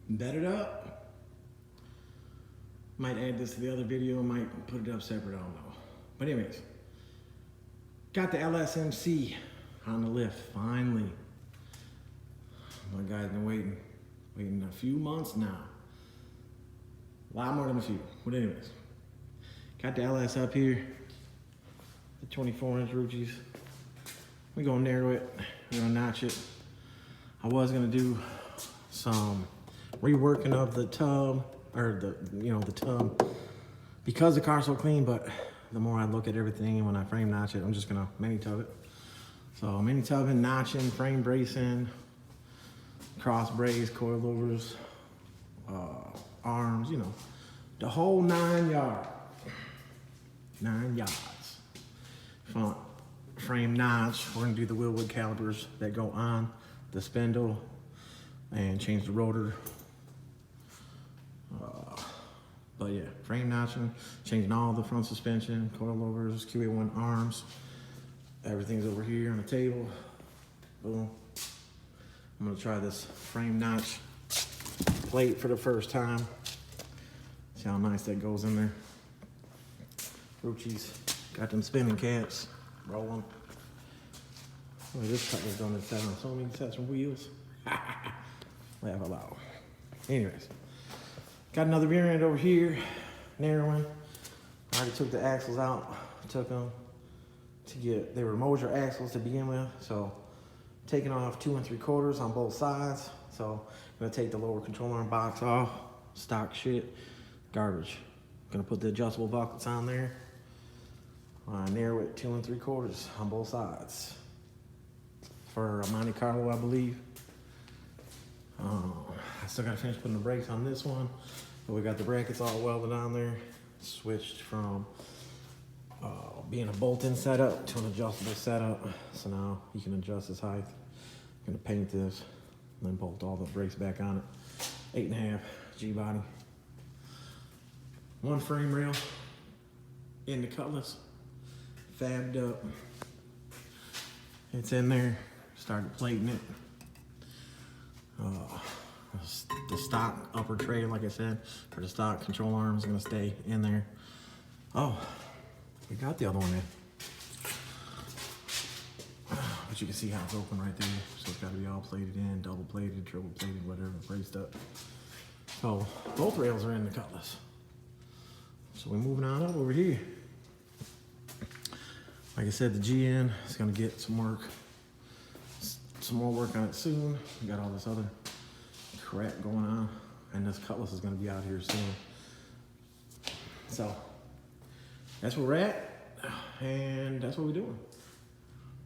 bedded up. Might add this to the other video, might put it up separate, I don't know. But anyways, got the LSMC on the lift, finally. My guy's been waiting a few months now. A lot more than a few, but anyways. Got the LS up here, the 24-inch Ruccis. We're gonna narrow it, we're gonna notch it. I was gonna do some reworking of the tub, or the tub, because the car's so clean, but the more I look at everything and when I frame notch it, I'm just gonna mini tub it. So mini tubbing, notching, frame bracing, cross brace, coilovers, arms, the whole 9 yards. 9 yards. Front frame notch. We're gonna do the Willwood calipers that go on the spindle and change the rotor. But yeah, frame notching, changing all the front suspension, coilovers, QA1 arms. Everything's over here on the table. Boom. I'm gonna try this frame notch plate for the first time. See how nice that goes in there. Rucci's got them spinning caps, rolling. Look at this cutler's done this set on so many sets of wheels. Laugh out loud. Anyways, got another rear end over here, narrowing. I already took the axles out, took them they were Moser axles to begin with, so taking off 2 3/4 on both sides. So I'm gonna take the lower control arm box off, stock shit, garbage. Gonna put the adjustable buckets on there. Narrow it 2 3/4 on both sides. For a Monte Carlo, I believe. I still gotta finish putting the brakes on this one, but we got the brackets all welded on there. Switched from being a bolt-in setup to an adjustable setup. So now you can adjust this height. I'm gonna paint this and then bolt all the brakes back on it. 8.5 G-body. One frame rail in the cutlass, fabbed up. It's in there, started plating it. The stock upper tray, like I said, for the stock control arm is gonna stay in there. Oh, we got the other one in. But you can see how it's open right there. So it's gotta be all plated in, double plated, triple plated, whatever, braced up. So both rails are in the cutlass. So we're moving on up over here. Like I said, the GN is gonna get some more work on it soon. We got all this other crap going on, and this cutlass is gonna be out here soon. So that's where we're at, and that's what we're doing.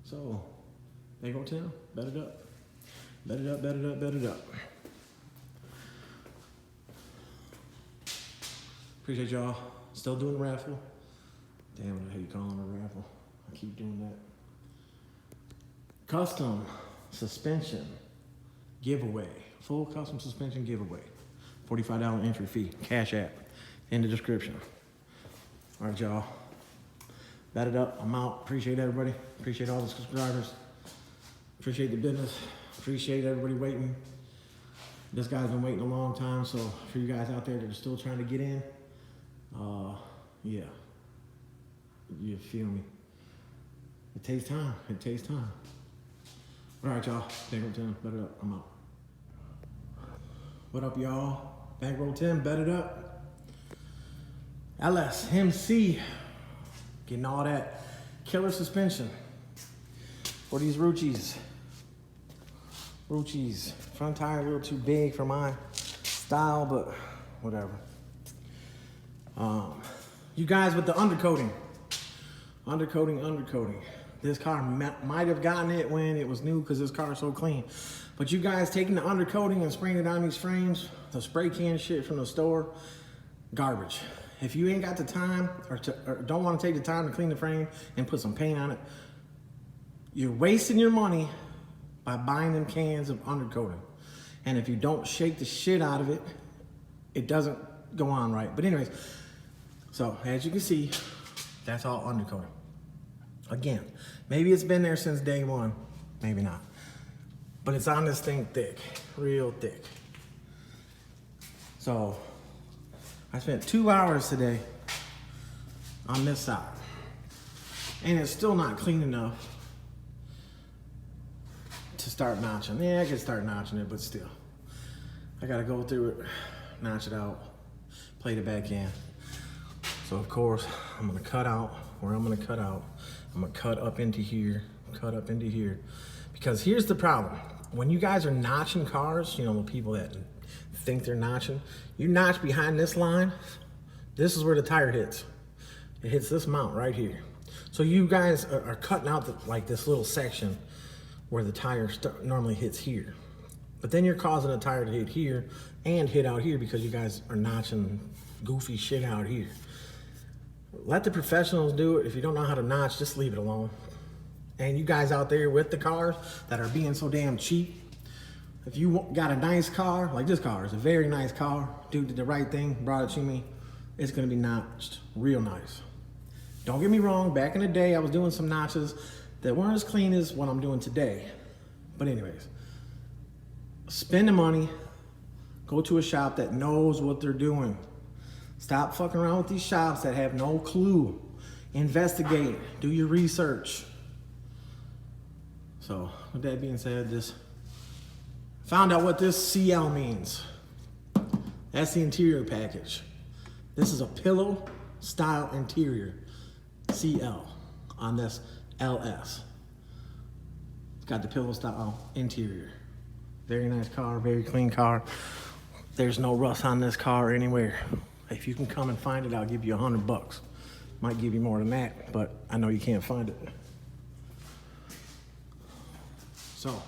So Bankroll Tim, bedded up, bedded up, bedded up, bedded up. Appreciate y'all still doing the raffle. Damn it, I hate calling it a raffle. I keep doing that. Custom suspension giveaway. Full custom suspension giveaway. $45 entry fee. Cash App. In the description. All right, y'all. Bedded up. I'm out. Appreciate everybody. Appreciate all the subscribers. Appreciate the business. Appreciate everybody waiting. This guy's been waiting a long time, so for you guys out there that are still trying to get in, yeah. You feel me? It takes time. It takes time. All right, y'all. Bankroll Tim, bedded up. I'm out. What up, y'all? Bankroll Tim, bedded up. LSMC, getting all that killer suspension for these Ruccis. Ruccis. Front tire a little too big for my style, but whatever. You guys with the undercoating. Undercoating. This car might have gotten it when it was new because this car is so clean. But you guys taking the undercoating and spraying it on these frames, the spray can shit from the store, garbage. If you ain't got the time or don't want to take the time to clean the frame and put some paint on it, you're wasting your money by buying them cans of undercoating. And if you don't shake the shit out of it, it doesn't go on right. But anyways, so as you can see, that's all undercoating. Again, maybe it's been there since day one, maybe not. But it's on this thing thick, real thick. So I spent 2 hours today on this side, and it's still not clean enough to start notching. Yeah, I can start notching it, but still. I gotta go through it, notch it out, plate it back in. So of course, I'm gonna cut out where I'm gonna cut out. I'm gonna cut up into here, cut up into here. Because here's the problem. When you guys are notching cars, you know, the people that think they're notching, you notch behind this line, this is where the tire hits. It hits this mount right here. So you guys are cutting out like this little section where the tire normally hits here. But then you're causing the tire to hit here and hit out here because you guys are notching goofy shit out here. Let the professionals do it. If you don't know how to notch, just leave it alone. And you guys out there with the cars that are being so damn cheap, if you got a nice car, like this car is a very nice car, dude did the right thing, brought it to me, it's gonna be notched real nice. Don't get me wrong, back in the day, I was doing some notches that weren't as clean as what I'm doing today. But anyways, spend the money, go to a shop that knows what they're doing. Stop fucking around with these shops that have no clue. Investigate, do your research. So, with that being said, just found out what this CL means. That's the interior package. This is a pillow style interior, CL, on this LS. It's got the pillow style interior. Very nice car, very clean car. There's no rust on this car anywhere. If you can come and find it, I'll give you $100. Might give you more than that, but I know you can't find it. So,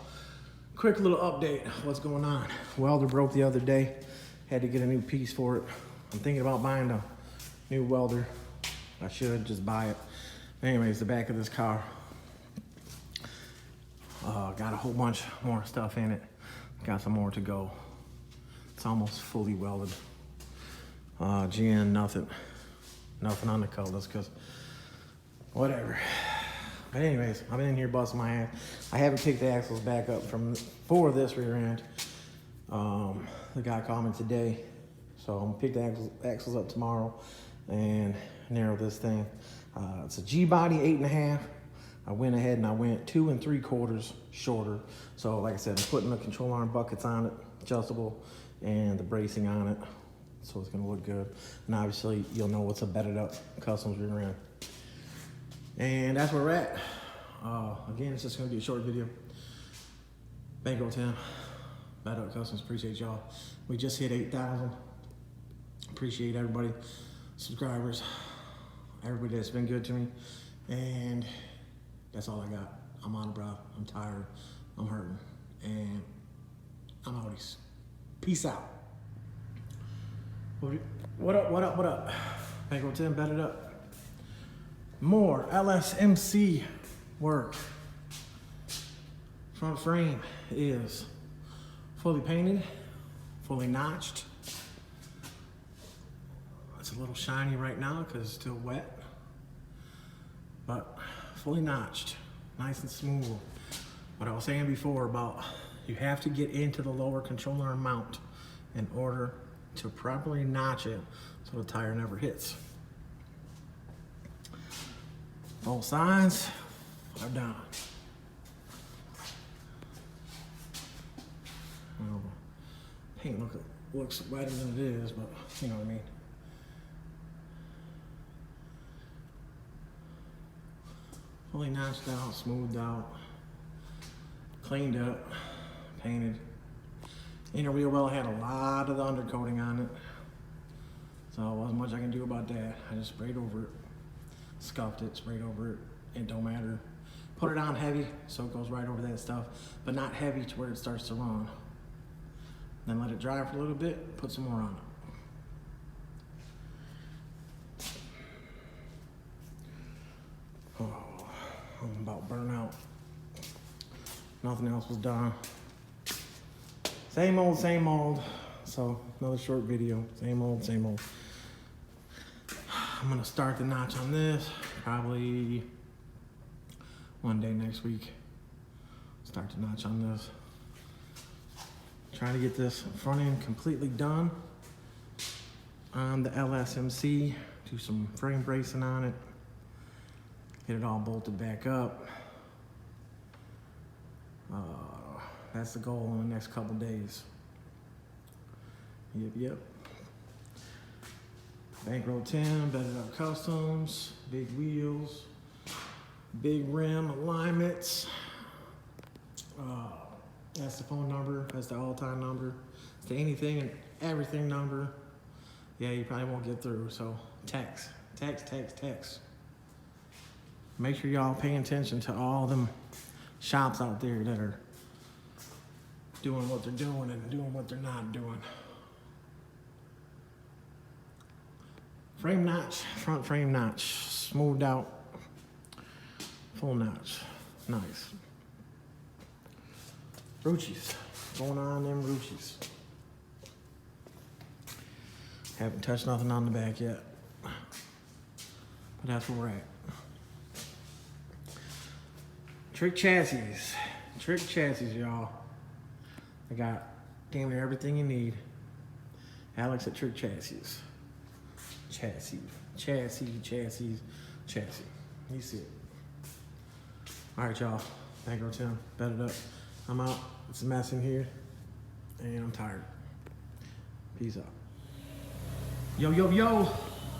quick little update, what's going on. Welder broke the other day, had to get a new piece for it. I'm thinking about buying a new welder. I should just buy it. Anyways, the back of this car, got a whole bunch more stuff in it. Got some more to go. It's almost fully welded. GN, nothing on the colors, cause whatever. But anyways, I've been in here busting my ass. I haven't picked the axles back up for this rear end. The guy called me today, so I'm gonna pick the axles up tomorrow and narrow this thing. It's a G-body 8.5. I went ahead and I went 2 3/4 shorter. So like I said, I'm putting the control arm buckets on it, adjustable, and the bracing on it. So it's gonna look good. And obviously you'll know what's a bedded up Kustoms rear end. And that's where we're at. Again, it's just gonna be a short video. Bankroll Tim, Bedded Up Kustoms, appreciate y'all. We just hit 8,000. Appreciate everybody, subscribers, everybody that's been good to me. And that's all I got. I'm on it, bro. I'm tired. I'm hurting. And I'm out. Peace out. What up? Bankroll Tim, Bedded Up. More LSMC work. Front frame is fully painted, fully notched. It's a little shiny right now because it's still wet, but fully notched, nice and smooth. What I was saying before about you have to get into the lower control arm mount in order to properly notch it so the tire never hits. Both sides are done. Well, paint looks wetter than it is, but you know what I mean. Fully notched out, smoothed out, cleaned up, painted. Inner wheel well had a lot of the undercoating on it, so there wasn't much I can do about that. I just sprayed over it, scuffed it, sprayed over it. It don't matter. Put it on heavy so it goes right over that stuff, but not heavy to where it starts to run. Then let it dry for a little bit, put some more on it. Oh, I'm about burnt out. Nothing else was done. Same old. So another short video, same old. I'm gonna start the notch on this probably one day next week. Start the notch on this. Trying to get this front end completely done on the LSMC, do some frame bracing on it, get it all bolted back up. That's the goal in the next couple days. Yep. Bankroll Tim, bedded up Kustoms, big wheels, big rim alignments. That's the phone number, that's the all-time number. It's the anything and everything number. Yeah, you probably won't get through, so text. Make sure y'all pay attention to all them shops out there that are doing what they're doing and doing what they're not doing. Frame notch, front frame notch, smoothed out, full notch, nice. Rucci's, going on them Rucci's. Haven't touched nothing on the back yet, but that's where we're at. Trick chassis, y'all. I got damn near everything you need. Alex at Trick Chassis. Chassis. You see it. All right, y'all. Bankroll Tim, bedded up. I'm out. It's a mess in here, and I'm tired. Peace out. Yo.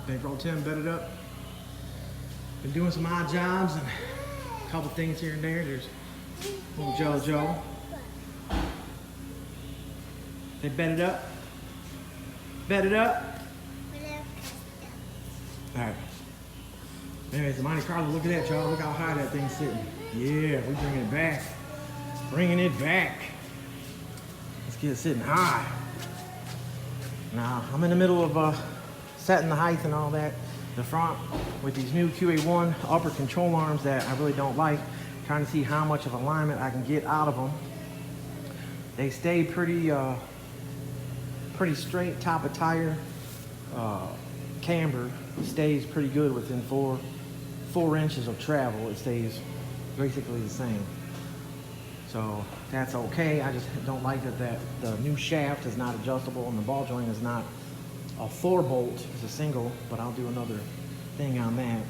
Bankroll Tim, bedded up. Been doing some odd jobs and a couple things here and there. There's little Joe. They bedded up. All right. Anyways, the Monte Carlo, look at that, y'all. Look how high that thing's sitting. Yeah, we're bringing it back. Let's get it sitting high. Now, I'm in the middle of setting the height and all that. The front with these new QA1 upper control arms that I really don't like. Trying to see how much of alignment I can get out of them. They stay pretty straight. Top of tire camber stays pretty good within four inches of travel. It stays basically the same. So that's okay. I just don't like that the new shaft is not adjustable and the ball joint is not a 4-bolt, it's a single, but I'll do another thing on that.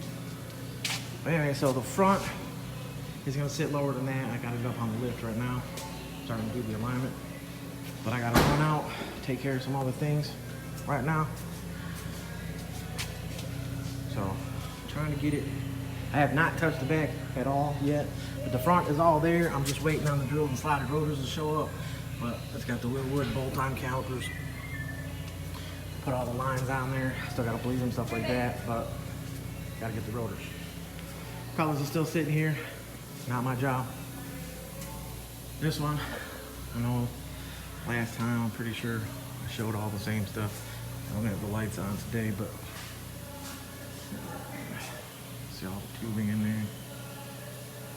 But anyway, so the front is gonna sit lower than that. I got it up on the lift right now, starting to do the alignment. But I gotta run out, take care of some other things right now. So, trying to get it. I have not touched the back at all yet, but the front is all there. I'm just waiting on the drills and slotted rotors to show up. But it's got the Willwood bolt-on calipers. Put all the lines on there. Still gotta bleed them, stuff like that, but gotta get the rotors. Colors are still sitting here. Not my job. This one, I know last time, I'm pretty sure I showed all the same stuff. I don't have the lights on today, but see all the tubing in there.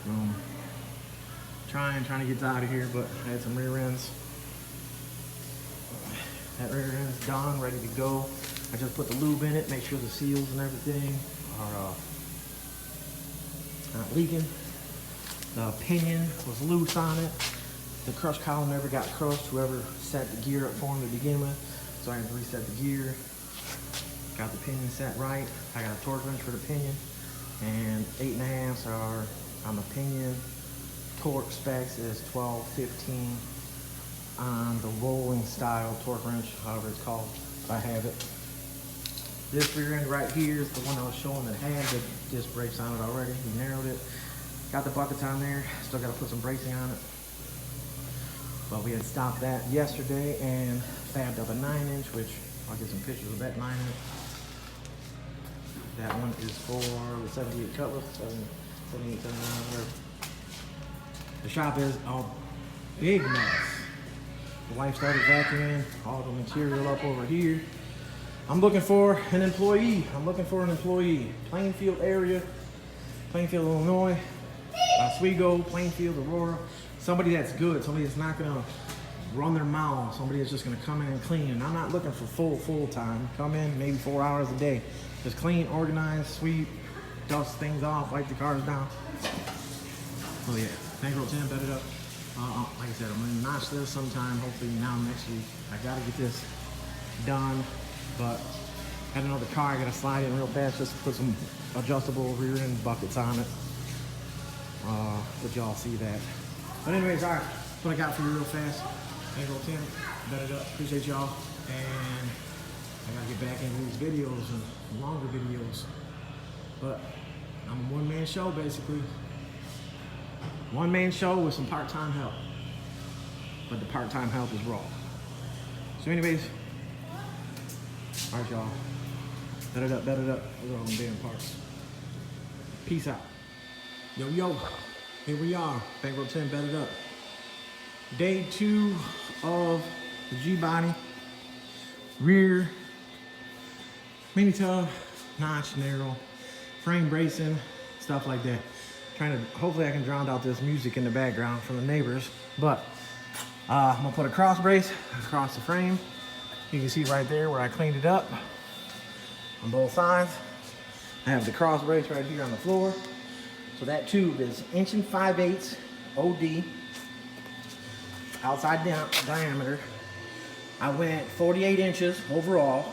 Boom. Trying to get out of here, but I had some rear ends. That rear end is done, ready to go. I just put the lube in it, make sure the seals and everything are not leaking. The pinion was loose on it. The crush column never got crushed, whoever set the gear up for him to begin with. So I had to reset the gear. Got the pinion set right. I got a torque wrench for the pinion. And 8.5s are on the pinion. Torque specs is 12, 15 on the rolling style torque wrench, however it's called. I have it. This rear end right here is the one I was showing that had the disc brakes on it already. We narrowed it. Got the buckets on there. Still got to put some bracing on it. But we had stopped that yesterday and fabbed up a 9-inch, which I'll get some pictures of that 9-inch. That one is for the 78 Cutlass, 78, 79, whatever. The shop is a big mess. The wife started vacuuming all the material up over here. I'm looking for an employee. Plainfield area, Plainfield, Illinois, Oswego, Plainfield, Aurora. Somebody that's good, somebody that's not gonna run their mouth, somebody that's just gonna come in and clean. And I'm not looking for full time. Come in maybe 4 hours a day. Just clean, organize, sweep, dust things off, wipe the cars down. Oh yeah, Bankroll Tim, bedded up. Like I said, I'm gonna notch this sometime, hopefully now next week. I gotta get this done, but Had another car, I gotta slide in real fast just to put some adjustable rear end buckets on it. But y'all see that. But anyways, all right, that's what I got for you real fast. Bankroll Tim, bet it up. Appreciate y'all. And I gotta get back into these videos and longer videos. But I'm a one-man show, basically. One-man show with some part-time help. But the part-time help is raw. So anyways, all right, y'all. Bet it up, bet it up. Look at all them damn parts. Peace out. Yo, yo, here we are. Bankroll Tim, bet it up. Day 2 of the G-body. Rear, mini tub, notch, narrow, frame bracing, stuff like that. Trying to, hopefully I can drown out this music in the background from the neighbors. But I'm gonna put a cross brace across the frame. You can see right there where I cleaned it up on both sides. I have the cross brace right here on the floor. So that tube is 1 5/8 OD, outside diameter. I went 48 inches overall,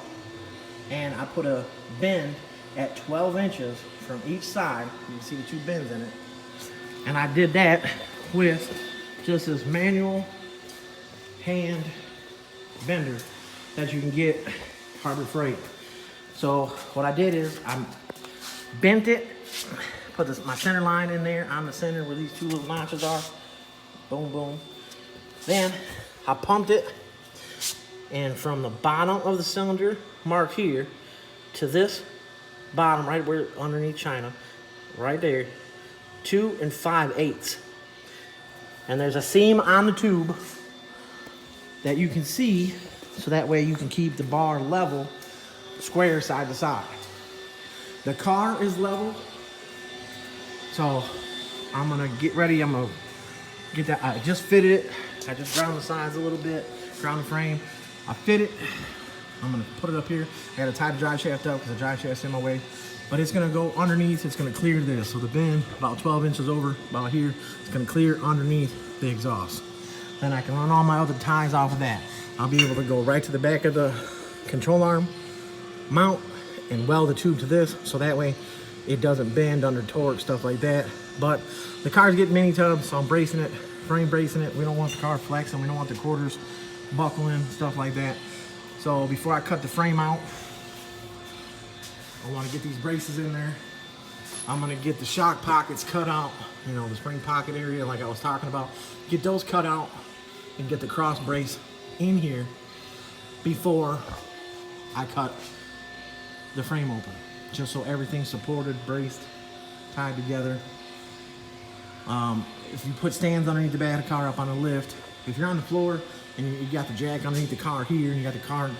and I put a bend at 12 inches from each side. You can see the 2 bends in it. And I did that with just this manual hand bender that you can get Harbor Freight. So what I did is I bent it, put my center line in there on the center where these 2 little notches are. Boom, boom. Then I pumped it, and from the bottom of the cylinder mark here to this bottom right where underneath China, right there, 2 5/8. And there's a seam on the tube that you can see, so that way you can keep the bar level, square side to side. The car is level, so I'm gonna get ready. I'm gonna get that. I just fitted it. I just ground the sides a little bit, ground the frame. I fit it. I'm gonna put it up here. I gotta tie the drive shaft up because the drive shaft's in my way. But it's gonna go underneath, it's gonna clear this. So the bend, about 12 inches over, about here, it's gonna clear underneath the exhaust. Then I can run all my other ties off of that. I'll be able to go right to the back of the control arm, mount, and weld the tube to this, so that way it doesn't bend under torque, stuff like that. But the car's getting mini tub, so I'm bracing it, frame bracing it. We don't want the car flexing, we don't want the quarters buckling, stuff like that. So before I cut the frame out, I want to get these braces in there. I'm going to get the shock pockets cut out, you know, the spring pocket area like I was talking about. Get those cut out and get the cross brace in here before I cut the frame open. Just so everything's supported, braced, tied together. If you put stands underneath the back of the car up on a lift, if you're on the floor and you got the jack underneath the car here and you got the car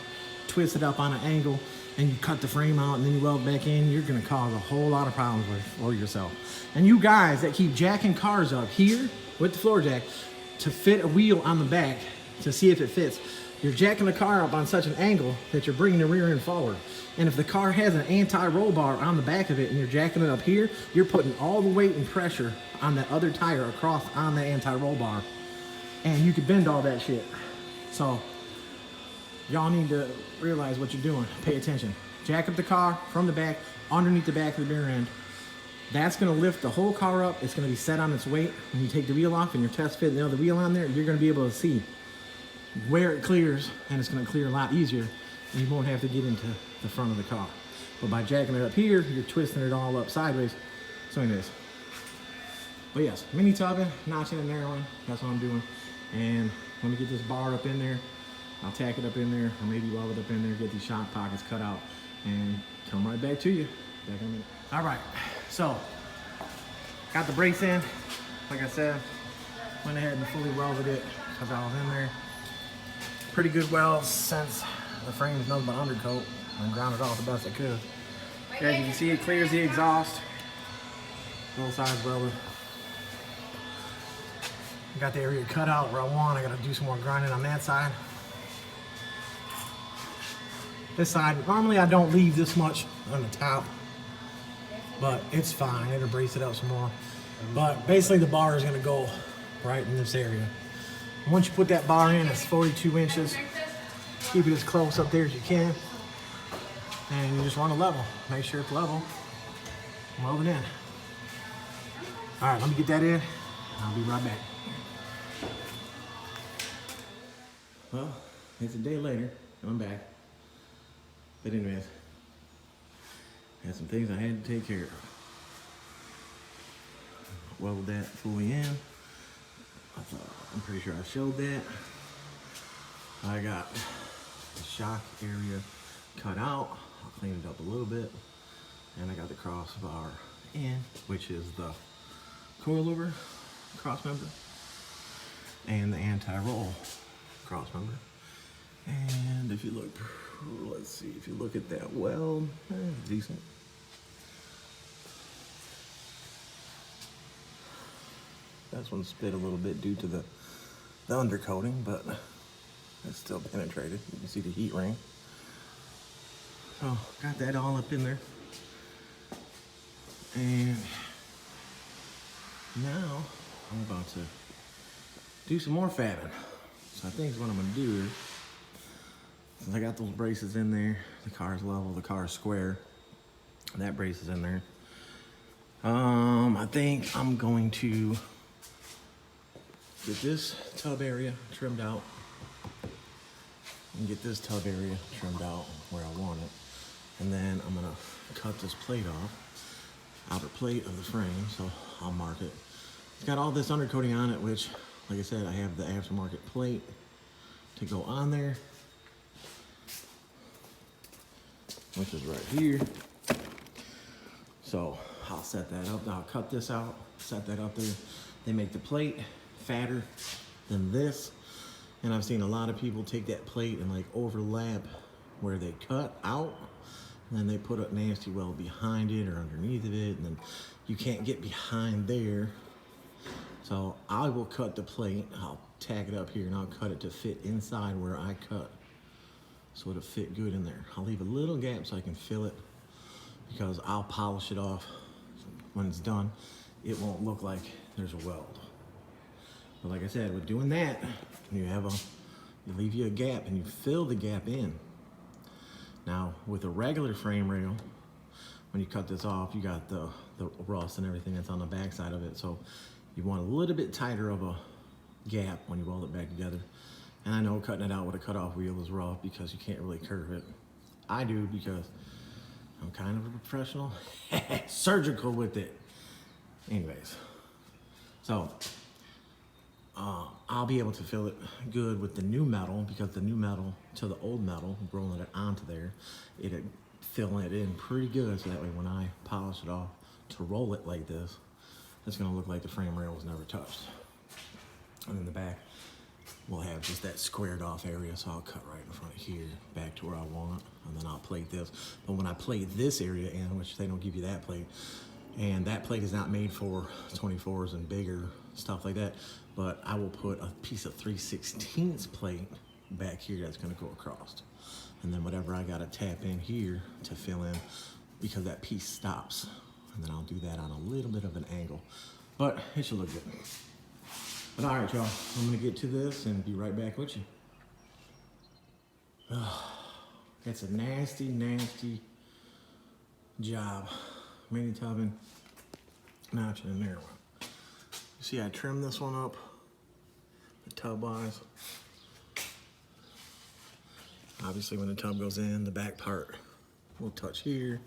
twisted up on an angle and you cut the frame out and then you weld back in, you're gonna cause a whole lot of problems for yourself. And you guys that keep jacking cars up here with the floor jack to fit a wheel on the back to see if it fits, you're jacking the car up on such an angle that you're bringing the rear end forward. And if the car has an anti-roll bar on the back of it and you're jacking it up here, you're putting all the weight and pressure on that other tire across on the anti-roll bar. And you could bend all that shit. So y'all need to realize what you're doing. Pay attention. Jack up the car from the back, underneath the back of the rear end. That's gonna lift the whole car up. It's gonna be set on its weight. When you take the wheel off and your test fit the other wheel on there, you're gonna be able to see where it clears, and it's gonna clear a lot easier, and you won't have to get into the front of the car. But by jacking it up here, you're twisting it all up sideways. So anyways. But yes, mini tubbing, notching and narrowing, that's what I'm doing. And let me get this bar up in there. I'll tack it up in there, or maybe weld it up in there, get these shock pockets cut out, and come right back to you. Back in a minute. All right, so got the brace in. Like I said, went ahead and fully welded it because I was in there. Pretty good welds since the frame is nothing but undercoat, and ground it off the best I could. As you can see, it clears the exhaust. Both sides welded. Got the area cut out where I want. I gotta do some more grinding on that side. This side, normally I don't leave this much on the top, but it's fine. It'll brace it up some more. But basically the bar is gonna go right in this area. Once you put that bar in, it's 42 inches. Keep it as close up there as you can. And you just want to level. Make sure it's level. Weld it in. All right, let me get that in. I'll be right back. Well, it's a day later, and I'm back. But anyways, I had some things I had to take care of. Welded that fully in. I'm pretty sure I showed that. I got the shock area cut out. I'll clean it up a little bit. And I got the crossbar in, which is the coilover cross member and the anti-roll cross member. And if you look, let's see, if you look at that weld, decent. This one split a little bit due to the undercoating, but it's still penetrated. You can see the heat ring. So got that all up in there. And now I'm about to do some more fabbing. So I think what I'm gonna do is, since I got those braces in there, the car's level, the car's square, that brace is in there. I think I'm going to get this tub area trimmed out and get this tub area trimmed out where I want it. And then I'm gonna cut this plate off, outer plate of the frame, so I'll mark it. It's got all this undercoating on it, which, like I said, I have the aftermarket plate to go on there, which is right here. So I'll set that up. I'll cut this out, set that up there. They make the plate fatter than this, and I've seen a lot of people take that plate and like overlap where they cut out, and then they put a nasty weld behind it or underneath of it, and then you can't get behind there. So I will cut the plate, I'll tag it up here, and I'll cut it to fit inside where I cut, so it'll fit good in there. I'll leave a little gap so I can fill it, because I'll polish it off when it's done. It won't look like there's a weld. But like I said, with doing that, you leave you a gap and you fill the gap in. Now, with a regular frame rail, when you cut this off, you got the rust and everything that's on the back side of it. So you want a little bit tighter of a gap when you weld it back together. And I know cutting it out with a cutoff wheel is rough because you can't really curve it. I do because I'm kind of a professional, surgical with it. Anyways, so I'll be able to fill it good with the new metal, because the new metal to the old metal, rolling it onto there, it'll fill it in pretty good, so that way when I polish it off to roll it like this, it's gonna look like the frame rail was never touched. And in the back, we'll have just that squared off area, so I'll cut right in front of here, back to where I want it, and then I'll plate this. But when I plate this area in, which they don't give you that plate, and that plate is not made for 24s and bigger, stuff like that, but I will put a piece of 3/16 plate back here that's gonna go across. And then whatever I gotta tap in here to fill in, because that piece stops. And then I'll do that on a little bit of an angle, but it should look good. But all right, y'all, I'm gonna get to this and be right back with you. It's a nasty, nasty job. Mini tubbing, notching in there. You see, I trimmed this one up, the tub wise. Obviously, when the tub goes in, the back part will touch here,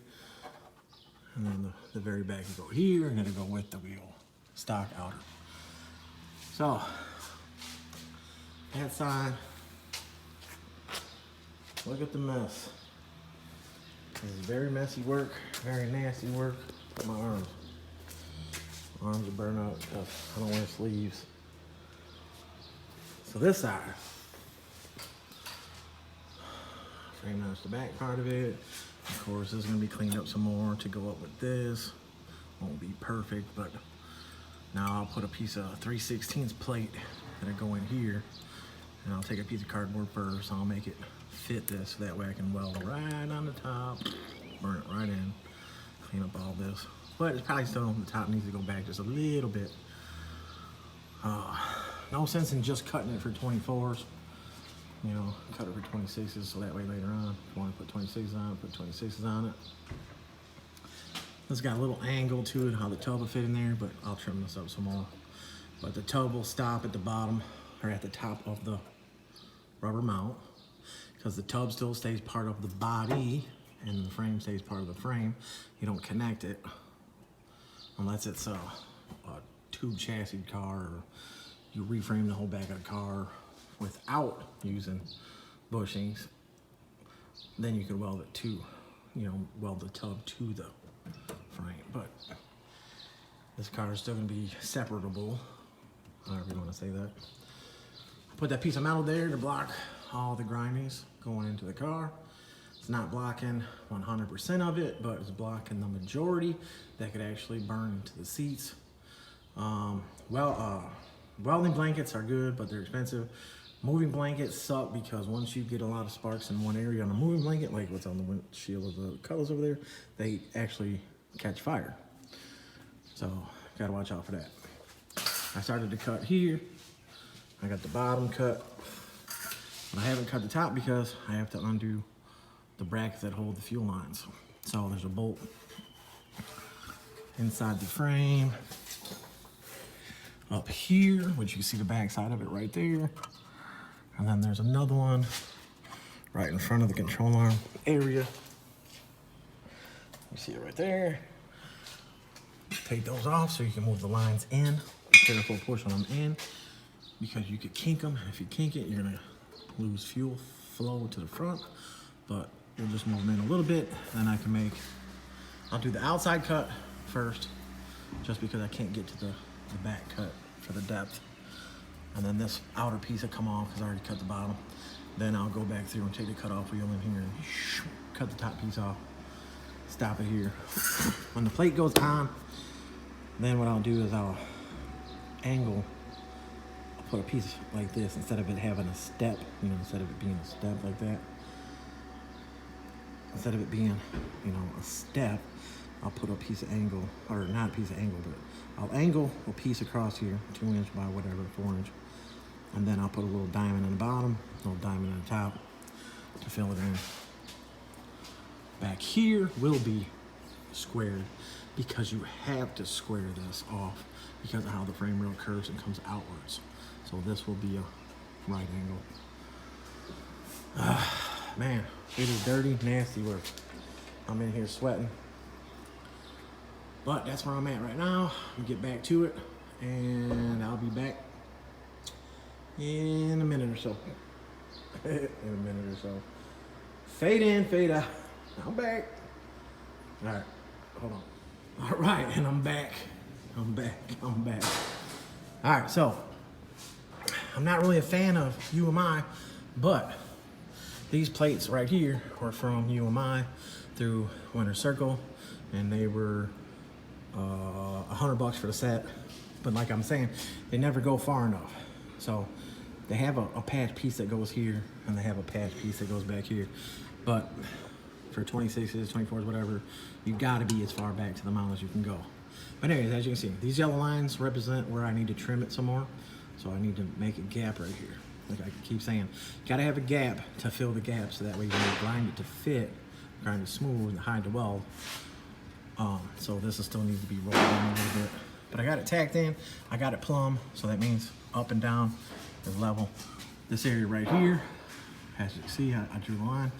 and then the very back will go here, and it'll go with the wheel, stock outer. So, that side, look at the mess. This is very messy work, very nasty work. My arms are burnt out because I don't wear sleeves. So this side, frame notch the back part of it. Of course, this is gonna be cleaned up some more to go up with this. Won't be perfect, but now I'll put a piece of 3/16 plate that'll go in here, and I'll take a piece of cardboard first. I'll make it fit this, so that way I can weld right on the top, burn it right in, clean up all this. But it's probably still, the top needs to go back just a little bit. No sense in just cutting it for 24s. you know, cut it for 26s so that way later on, if you want to put 26s on, put 26s on it. It's got a little angle to it, how the tub will fit in there, but I'll trim this up some more. But the tub will stop at the bottom, or at the top of the rubber mount, because the tub still stays part of the body, and the frame stays part of the frame. You don't connect it, unless it's a tube chassis car, or you reframe the whole back of the car without using bushings. Then you could weld it to, you know, weld the tub to the frame. But this car is still gonna be separable, however you wanna say that. Put that piece of metal there to block all the grindings going into the car. It's not blocking 100% of it, but it's blocking the majority that could actually burn into the seats. Welding blankets are good, but they're expensive. Moving blankets suck because once you get a lot of sparks in one area on a moving blanket, like what's on the windshield of the Colors over there, they actually catch fire. So gotta watch out for that. I started to cut here. I got the bottom cut. But I haven't cut the top because I have to undo the brackets that hold the fuel lines. So there's a bolt inside the frame up here, which you can see the back side of it right there. And then there's another one right in front of the control arm area. You see it right there. Take those off so you can move the lines in. Be careful pushing them in because you could kink them. If you kink it, you're gonna lose fuel flow to the front. But we'll just move them in a little bit. Then I can I'll do the outside cut first, just because I can't get to the back cut for the depth. And then this outer piece will come off because I already cut the bottom. Then I'll go back through and take the cutoff wheel in here and cut the top piece off. Stop it here. When the plate goes on, then what I'll do is I'll put a piece like this instead of it having a step, you know, instead of it being a step like that. Instead of it being, you know, a step, I'll put a piece of angle, or not a piece of angle, but I'll angle a piece across here, 2 inch by whatever, 4 inch. And then I'll put a little diamond in the bottom, a little diamond in the top to fill it in. Back here will be squared because you have to square this off because of how the frame rail curves and comes outwards. So this will be a right angle. Man, it is dirty, nasty work. I'm in here sweating. But that's where I'm at right now. I'll get back to it and I'll be back in a minute or so. Fade in, fade out. I'm back. All right, hold on. All right, and I'm back. I'm back. All right, so I'm not really a fan of UMI, but these plates right here were from UMI through Winter Circle, and they were $100 for the set. But like I'm saying, they never go far enough. So they have a patch piece that goes here, and they have a patch piece that goes back here. But for 26s, 24s, whatever, you gotta be as far back to the mount as you can go. But anyways, as you can see, these yellow lines represent where I need to trim it some more. So I need to make a gap right here. Like I keep saying, gotta have a gap to fill the gap so that way when you grind it to fit, grind it smooth and hide the weld. So this will still need to be rolled down a little bit. But I got it tacked in, I got it plumb, so that means up and down is level. This area right here, as you can see, I drew the line.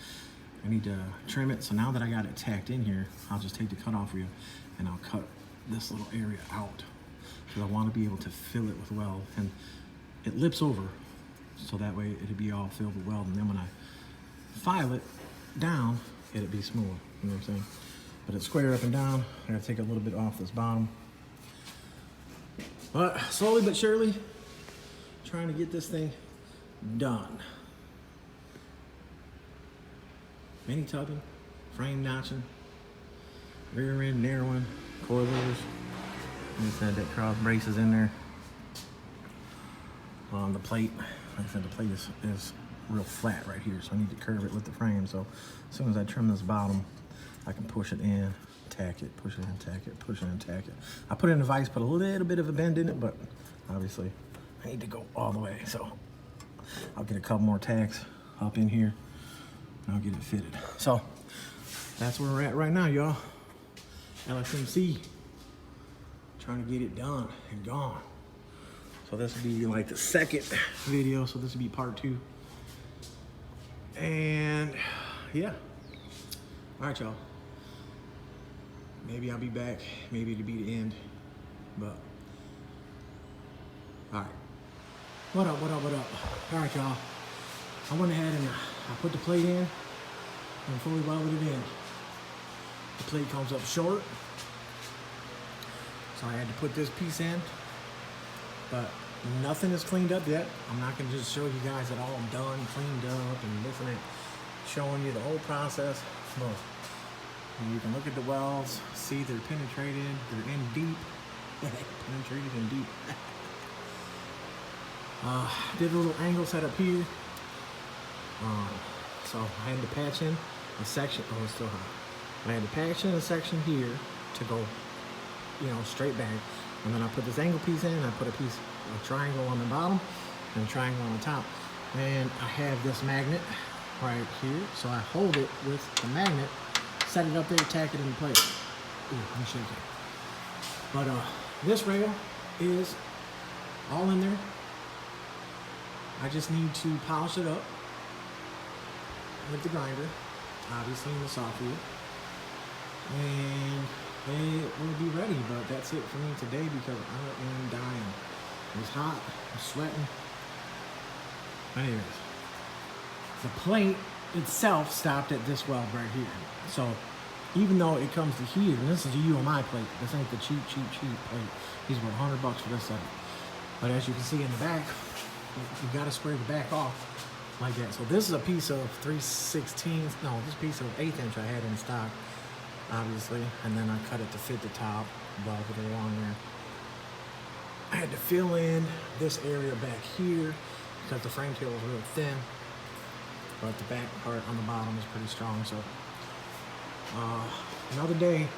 I need to trim it, so now that I got it tacked in here, I'll just take the cutoff wheel and I'll cut this little area out. Because I want to be able to fill it with weld. And it lips over, so that way it'll be all filled with weld. And then when I file it down, it'll be smooth, you know what I'm saying? But it's square up and down. I gotta take a little bit off this bottom. But slowly but surely, trying to get this thing done. Mini tubbing, frame notching, rear end narrowing, coilovers. Like I said, that cross brace is in there. The plate, like I said, the plate is real flat right here, so I need to curve it with the frame. So as soon as I trim this bottom, I can push it in, tack it, push it in, tack it, push it in, tack it. I put it in a vise, put a little bit of a bend in it, but obviously I need to go all the way. So I'll get a couple more tacks up in here and I'll get it fitted. So that's where we're at right now, y'all. LSMC, trying to get it done and gone. So this will be like the second video, so this will be part 2. And yeah, all right, y'all. Maybe I'll be back, maybe it'll be the end, but all right. What up? All right, y'all. I went ahead and I put the plate in and fully welded it in. The plate comes up short, so I had to put this piece in, but nothing is cleaned up yet. I'm not gonna just show you guys it all done, cleaned up, and this and that, showing you the whole process. Look, and you can look at the welds, see they're penetrated, they're in deep, penetrated and deep. Did a little angle set up here. So I had to patch in a section. Oh, it's still hot. I had to patch in a section here to go, you know, straight back. And then I put this angle piece in. I put a triangle on the bottom and a triangle on the top. And I have this magnet right here. So I hold it with the magnet, set it up there, tack it into place. Ooh, let me shake it. But this rail is all in there. I just need to polish it up with the grinder, obviously in the soft wheel, and it will be ready. But that's it for me today because I am dying. It was hot, I'm sweating. Anyways, the plate itself stopped at this weld right here. So even though it comes to here, and this is a UMI plate, this ain't the cheap plate. These were $100 for this setup. But as you can see in the back, you got to square the back off like that. So this is a piece of 3/16, no, this piece of 1/8 inch I had in stock, obviously, and then I cut it to fit the top, welded it along there. I had to fill in this area back here because the frame tail was real thin, but the back part on the bottom is pretty strong. So another day,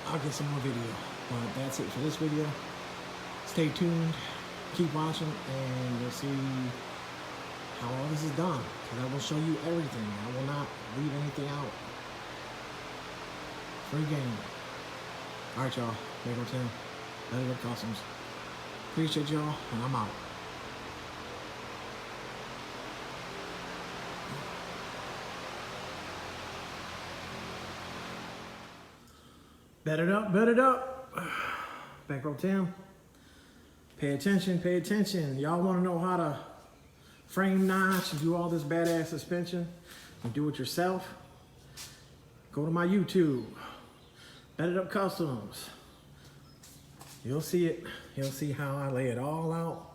I'll get some more video. But that's it for this video. Stay tuned. Keep watching and you'll see how all this is done. And I will show you everything. I will not leave anything out. Free game. Alright, y'all. Bankroll Tim. Welding Kustoms. Appreciate y'all, and I'm out. Bet it up. Bankroll Tim. Pay attention. Y'all want to know how to frame notch and do all this badass suspension and do it yourself? Go to my YouTube. Bet it up Kustoms. You'll see it. You'll see how I lay it all out.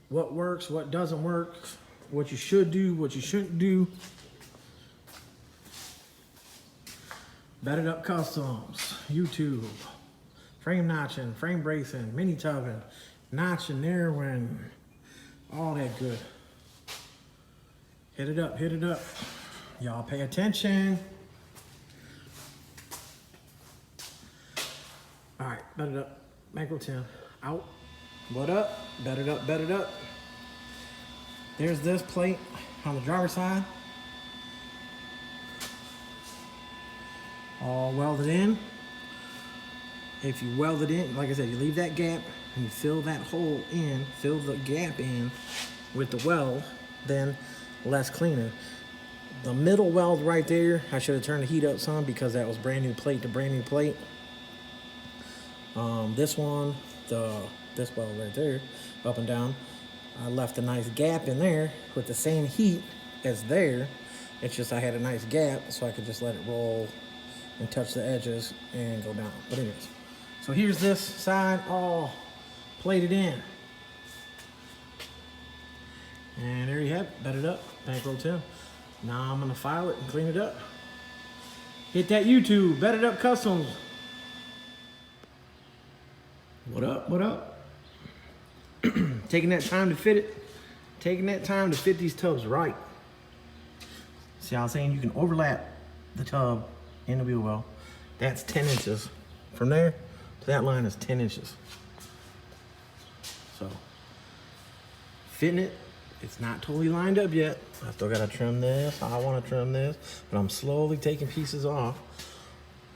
What works, what doesn't work, what you should do, what you shouldn't do. Bet it up Kustoms. YouTube. Frame notching, frame bracing, mini tubbing, notching, narrowing, all that good. Hit it up. Y'all pay attention. All right, bet it up. Bankroll Tim, out. What up? Bet it up. There's this plate on the driver's side. All welded in. If you weld it in, like I said, you leave that gap and you fill that hole in, fill the gap in with the weld, then less cleaner. The middle weld right there, I should have turned the heat up some because that was brand new plate to brand new plate. This one, this weld right there, up and down, I left a nice gap in there with the same heat as there. It's just I had a nice gap so I could just let it roll and touch the edges and go down. But anyways. So here's this side all plated in. And there you have it. Bet it up. Bankroll Tim. Now I'm going to file it and clean it up. Hit that YouTube. Bet it up Kustoms. What up? Taking that time to fit it. Taking that time to fit these tubs right. See how I was saying you can overlap the tub in the wheel well. That's 10 inches. From there, that line is 10 inches. So, fitting it It's not totally lined up yet. I still gotta trim this. I wanna trim this, but I'm slowly taking pieces off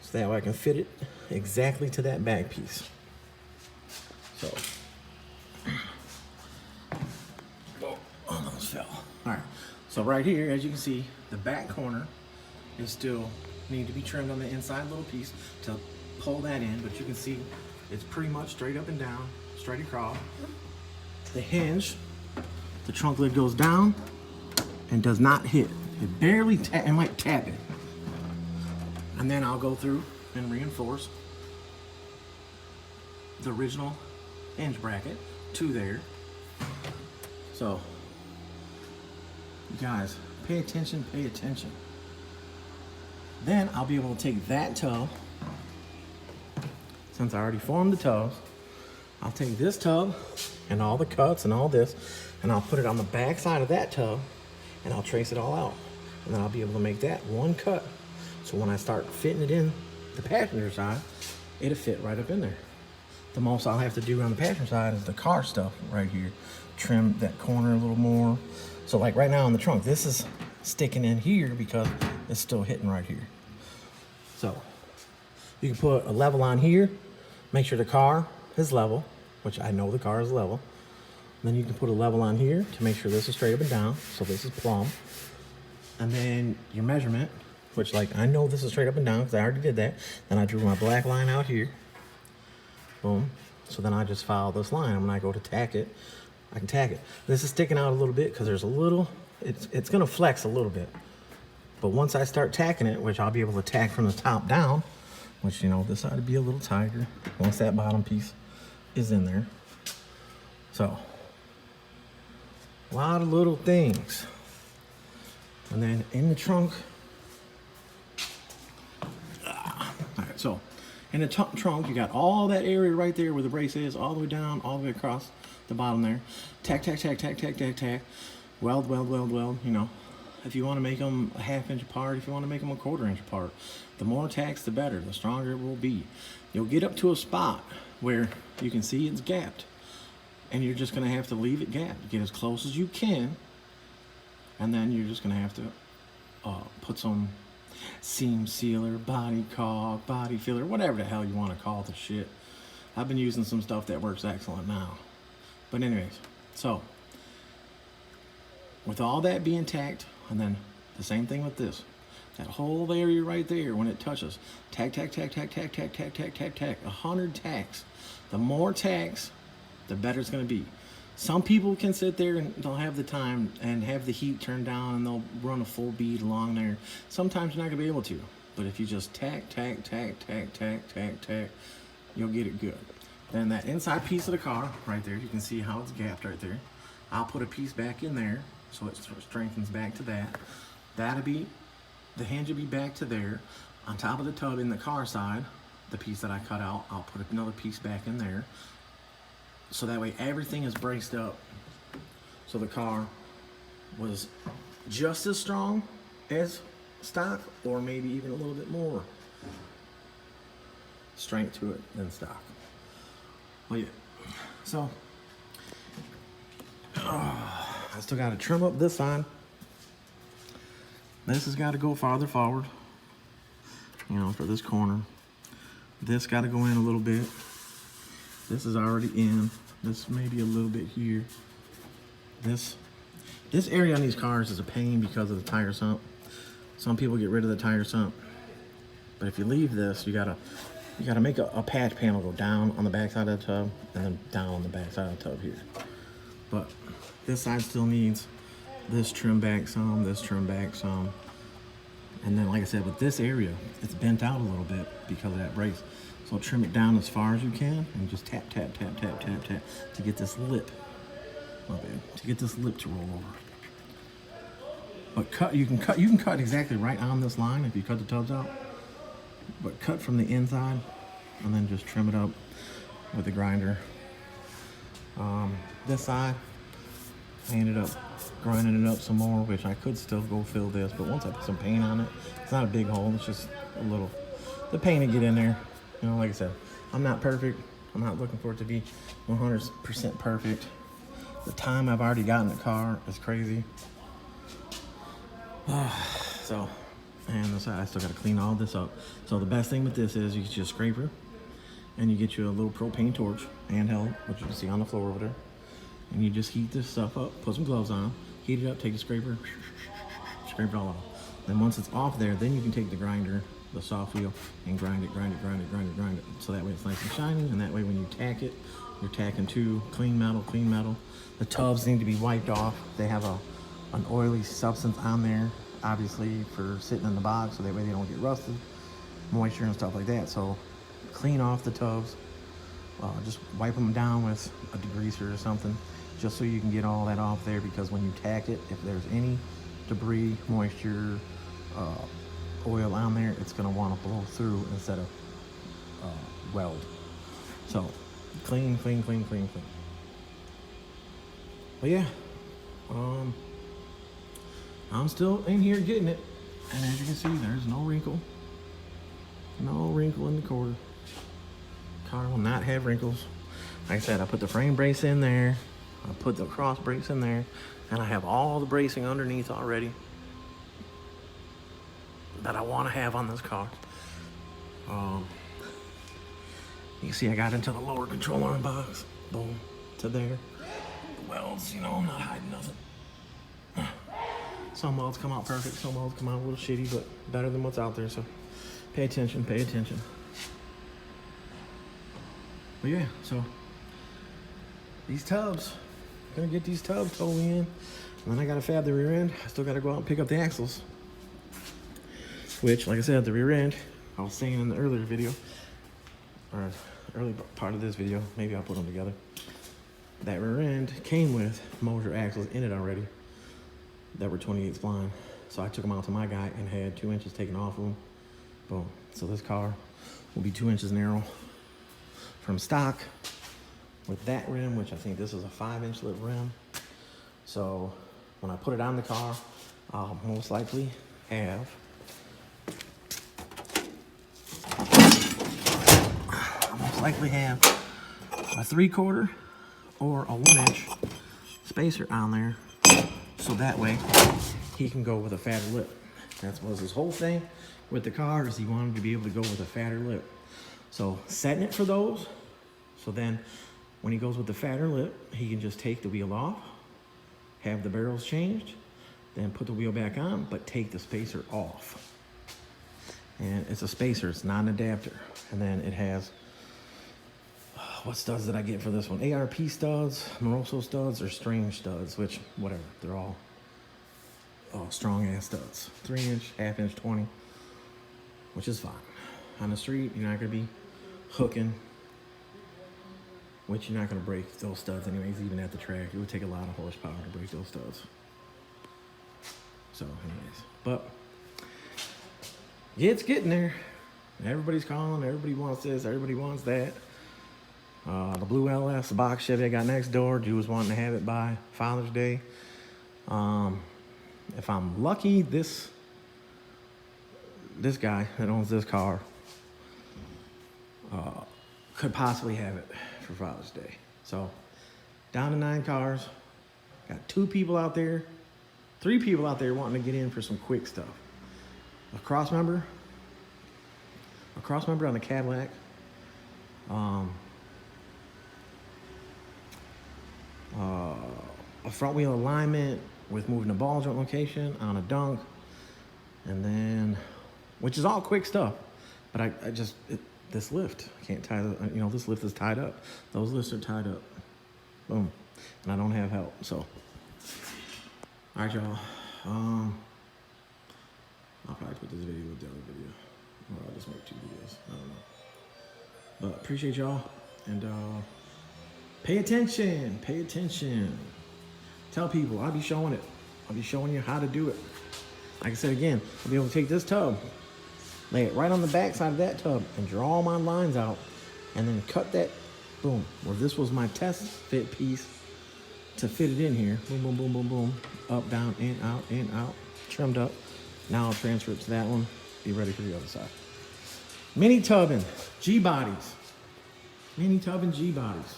so that way I can fit it exactly to that back piece. So, oh, almost fell. All right, so right here, as you can see, the back corner is still need to be trimmed on the inside little piece to pull that in, but you can see it's pretty much straight up and down, straight across. The hinge, the trunk lid goes down and does not hit. It barely it might tap it. And then I'll go through and reinforce the original hinge bracket to there. So, you guys, pay attention, pay attention. Then I'll be able to take that tub, since I already formed the tubs, I'll take this tub and all the cuts and all this, and I'll put it on the back side of that tub, and I'll trace it all out. And then I'll be able to make that one cut. So when I start fitting it in the passenger side, it'll fit right up in there. The most I'll have to do on the passenger side is the car stuff right here. Trim that corner a little more. So like right now on the trunk, this is sticking in here because it's still hitting right here. So you can put a level on here, make sure the car is level, which I know the car is level. Then you can put a level on here to make sure this is straight up and down, so this is plumb. And then your measurement, which like I know this is straight up and down because I already did that. Then I drew my black line out here. Boom. So then I just follow this line, and when I go to tack it, I can tack it. This is sticking out a little bit because there's a little, it's gonna flex a little bit. But once I start tacking it, which I'll be able to tack from the top down, which, you know, this ought to be a little tighter once that bottom piece is in there. So, a lot of little things. And then in the trunk, all right, so in the trunk, you got all that area right there where the brace is, all the way down, all the way across the bottom there. Tack, tack, tack, tack, tack, tack, tack. Weld, weld, weld, weld, you know. If you want to make them a 1/2 inch apart, if you want to make them a 1/4 inch apart, the more tacks, the better, the stronger it will be. You'll get up to a spot where you can see it's gapped, and you're just going to have to leave it gapped. Get as close as you can, and then you're just going to have to put some seam sealer, body caulk, body filler, whatever the hell you want to call the shit. I've been using some stuff that works excellent now. But anyways, so with all that being tacked, and then the same thing with this, that whole area right there, when it touches, tack, tack, tack, tack, tack, tack, tack, tack, tack, tack, 100 tacks. The more tacks, the better it's going to be. Some people can sit there and they'll have the time and have the heat turned down and they'll run a full bead along there. Sometimes you're not going to be able to, but if you just tack, tack, tack, tack, tack, tack, tack, you'll get it good. Then that inside piece of the car right there, you can see how it's gapped right there. I'll put a piece back in there so it strengthens back to that. That'll be, the hinge will be back to there. On top of the tub in the car side, the piece that I cut out, I'll put another piece back in there. So that way everything is braced up. So the car was just as strong as stock, or maybe even a little bit more strength to it than stock. Well, yeah. So, I still got to trim up this side. This has got to go farther forward, you know, for this corner. This got to go in a little bit. This is already in. This maybe a little bit here. This area on these cars is a pain because of the tire sump. Some people get rid of the tire sump, but if you leave this, you gotta make a patch panel go down on the back side of the tub and then down on the back side of the tub here. But this side still needs this trim back some, this trim back some, and then like I said, with this area, it's bent out a little bit because of that brace. So trim it down as far as you can and just tap, tap, tap, tap, tap, tap to get this lip, to get this lip to roll over. But you can cut exactly right on this line if you cut the tubs out. But cut from the inside and then just trim it up with the grinder. This side, I ended up grinding it up some more, which I could still go fill this, but once I put some paint on it, it's not a big hole, it's just a little, the paint to get in there. You know, like I said, I'm not perfect. I'm not looking for it to be 100% perfect. The time I've already got in the car is crazy. So, and I still gotta clean all this up. So the best thing with this is you get your scraper and you get you a little propane torch, handheld, which you can see on the floor over there. And you just heat this stuff up, put some gloves on, heat it up, take the scraper, scrape it all off. Then once it's off there, then you can take the grinder, the soft wheel, and grind it. So that way it's nice and shiny, and that way when you tack it, you're tacking to clean metal. The tubs need to be wiped off. They have an oily substance on there, obviously for sitting in the box, so that way they don't get rusted, moisture and stuff like that. So clean off the tubs, just wipe them down with a degreaser or something, just so you can get all that off there, because when you tack it, if there's any debris, moisture, oil on there, it's gonna wanna blow through instead of weld. So clean. But yeah, I'm still in here getting it, and as you can see, there's no wrinkle in the quarter. Car will not have wrinkles. Like I said, I put the frame brace in there, I put the cross brace in there, and I have all the bracing underneath already that I want to have on this car. You can see I got into the lower control arm box, boom, to there. The welds, you know, I'm not hiding nothing. Some welds come out perfect, some welds come out a little shitty, but better than what's out there, so pay attention. But yeah, so these tubs, gonna get these tubs totally in, and then I gotta fab the rear end. I still gotta go out and pick up the axles, which, like I said, the rear end, I was saying in the earlier video, or early part of this video, maybe I'll put them together. That rear end came with motor axles in it already that were 28 spline. So I took them out to my guy and had 2 inches taken off of them. Boom. So this car will be 2 inches narrow from stock with that rim, which I think this is a 5-inch lip rim. So when I put it on the car, I'll most likely have a 3/4 or a 1-inch spacer on there, so that way he can go with a fatter lip. That was his whole thing with the car, is he wanted to be able to go with a fatter lip. So setting it for those, so then when he goes with the fatter lip, he can just take the wheel off, have the barrels changed, then put the wheel back on, but take the spacer off. And it's a spacer, it's not an adapter. And then it has, what studs did I get for this one? ARP studs, Moroso studs, or Strange studs, which, whatever, they're all strong ass studs. 3-inch, 1/2-inch, 20, which is fine. On the street, you're not gonna be hooking, which you're not gonna break those studs anyways, even at the track. It would take a lot of horsepower to break those studs. So anyways, but yeah, it's getting there. Everybody's calling, everybody wants this, everybody wants that. The blue LS, the box Chevy I got next door, Drew was wanting to have it by Father's Day. If I'm lucky, this guy that owns this car could possibly have it for Father's Day. So down to 9 cars. Got 2 people out there, 3 people out there wanting to get in for some quick stuff. A cross member on the Cadillac. A front wheel alignment with moving the ball joint location on a dunk, and then, which is all quick stuff, but this lift, I can't tie the, this lift is tied up. Those lifts are tied up. Boom. And I don't have help, so. All right, y'all. I'll probably put this video with the other video. Or I'll just make 2 videos, I don't know. But appreciate y'all, and pay attention. Tell people, I'll be showing it. I'll be showing you how to do it. Like I said again, I'll be able to take this tub, lay it right on the back side of that tub, and draw all my lines out, and then cut that, boom. Where this was my test fit piece to fit it in here. Boom, boom, boom, boom, boom. Up, down, in, out, trimmed up. Now I'll transfer it to that one, be ready for the other side. Mini tubbing, G-bodies. Mini tubbing G-bodies.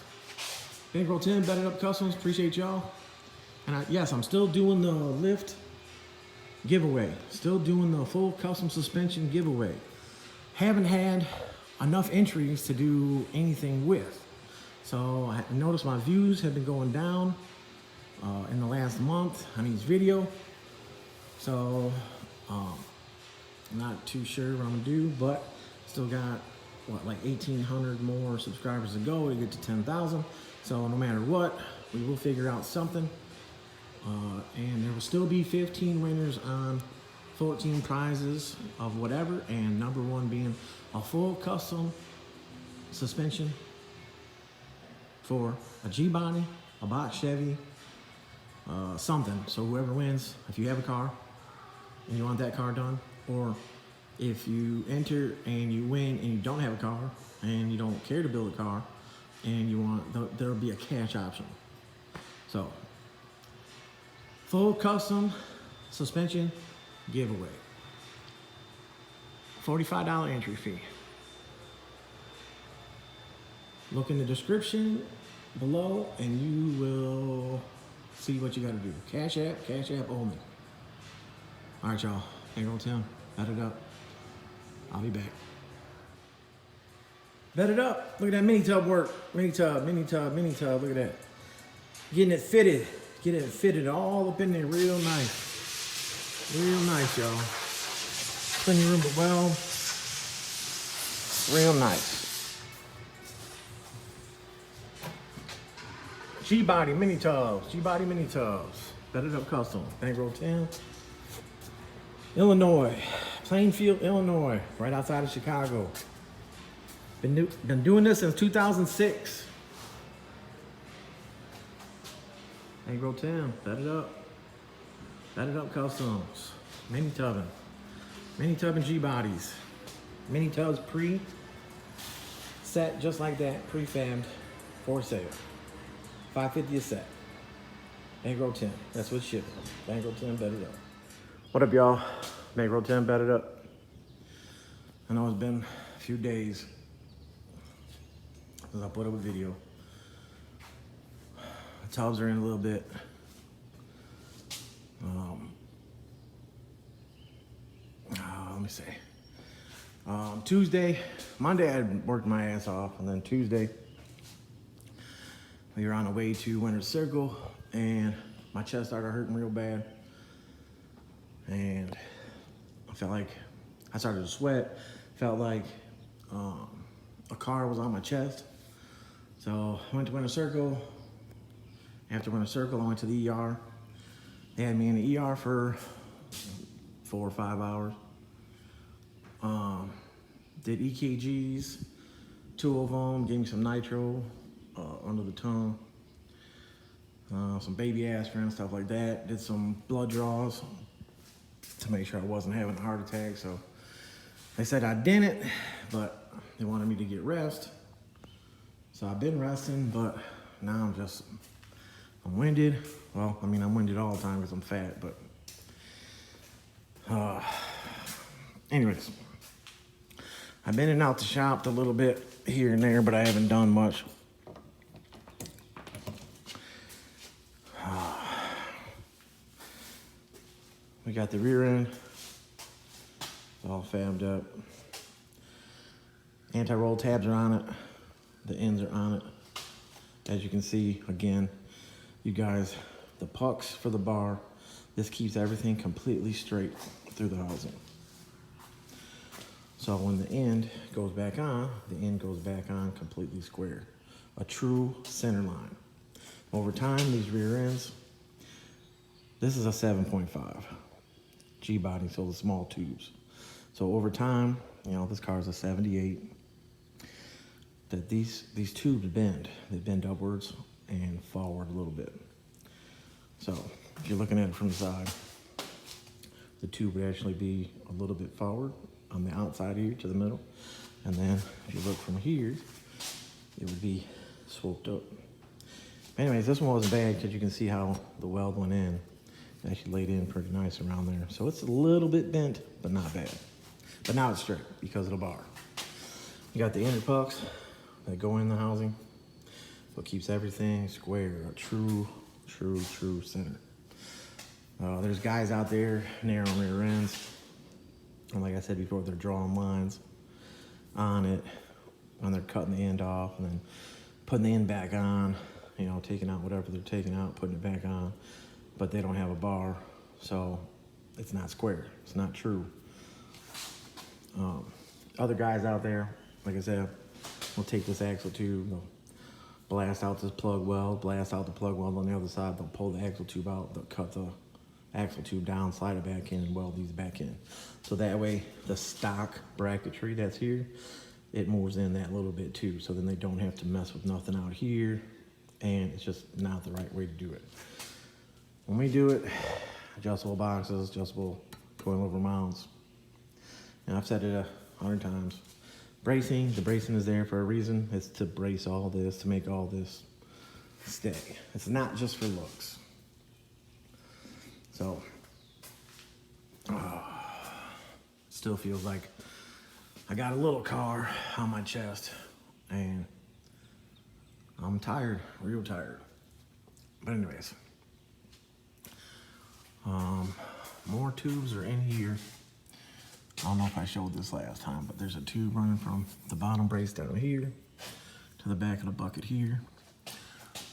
Bankroll Tim, Better Up Customs, appreciate y'all. And yes, I'm still doing the lift giveaway. Still doing the full custom suspension giveaway. Haven't had enough entries to do anything with. So I noticed my views have been going down in the last month on each video. So I'm not too sure what I'm gonna do, but still got what, like 1,800 more subscribers to go to get to 10,000. So no matter what, we will figure out something. And there will still be 15 winners on 14 prizes of whatever, and number one being a full custom suspension for a G-body, a box Chevy, something. So whoever wins, if you have a car and you want that car done, or if you enter and you win and you don't have a car and you don't care to build a car and you want, there'll be a cash option. So full custom suspension giveaway. $45 entry fee. Look in the description below and you will see what you gotta do. Cash app only. All right, y'all. Bankroll Tim, bet it up. I'll be back. Bet it up. Look at that mini tub work. Mini tub. Look at that. Getting it fitted. Getting it fitted all up in there real nice. Real nice, y'all. Plenty of room to weld. Real nice. G-body mini tubs. G-body mini tubs. Bet it up custom. Bankroll Tim. Illinois. Plainfield, Illinois. Right outside of Chicago. Been doing this since 2006. Bankroll Tim, bet it up. Bet it up customs. Mini tubbing. Mini tubbing G-bodies. Mini tubs pre-set just like that, prefabbed for sale. $5.50 a set. Bankroll Tim, that's what's shipping. Bankroll Tim, bet it up. What up, y'all? Bankroll Tim, bet it up. I know it's been a few days since I put up a video. The tubs are in a little bit. Let me see. Monday I had worked my ass off, and then Tuesday we were on the way to Winter Circle, and my chest started hurting real bad, and I felt like I started to sweat. Felt like a car was on my chest. So I went to Winter Circle. After Winter Circle, I went to the ER. They had me in the ER for 4 or 5 hours. Did EKGs, 2 of them, gave me some nitro under the tongue, some baby aspirin, stuff like that. Did some blood draws to make sure I wasn't having a heart attack. So they said I didn't, but they wanted me to get rest. So I've been resting, but now I'm winded. Well, I mean, I'm winded all the time because I'm fat, but anyways, I've been in and out the shop a little bit here and there, but I haven't done much. We got the rear end all fabbed up. Anti-roll tabs are on it. The ends are on it. As you can see, again, you guys, the pucks for the bar, this keeps everything completely straight through the housing. So when the end goes back on, the end goes back on completely square. A true center line. Over time, these rear ends, this is a 7.5 G-body, so the small tubes. So over time, you know, this car is a 78. That these tubes bend. They bend upwards and forward a little bit. So if you're looking at it from the side, the tube would actually be a little bit forward on the outside here to the middle. And then if you look from here, it would be swooped up. Anyways, this one wasn't bad because you can see how the weld went in. It actually laid in pretty nice around there. So it's a little bit bent, but not bad. But now it's straight because of the bar. You got the inner pucks that go in the housing. So it keeps everything square, a true center. There's guys out there narrowing rear ends. And like I said before, they're drawing lines on it when they're cutting the end off and then putting the end back on, you know, taking out whatever they're taking out, putting it back on, but they don't have a bar, so it's not square, it's not true. Other guys out there, like I said, will take this axle tube, they'll blast out this plug weld, blast out the plug weld on the other side, they'll pull the axle tube out, they'll cut the axle tube down, slide it back in, and weld these back in. So that way, the stock bracketry that's here, it moves in that little bit too, so then they don't have to mess with nothing out here, and it's just not the right way to do it. When we do it, adjustable boxes, adjustable coilover mounts, and I've said it 100 times. Bracing, the bracing is there for a reason. It's to brace all this, to make all this stay. It's not just for looks. So, still feels like I got a little car on my chest and I'm tired, real tired. But anyways, more tubes are in here. I don't know if I showed this last time, but there's a tube running from the bottom brace down here to the back of the bucket here.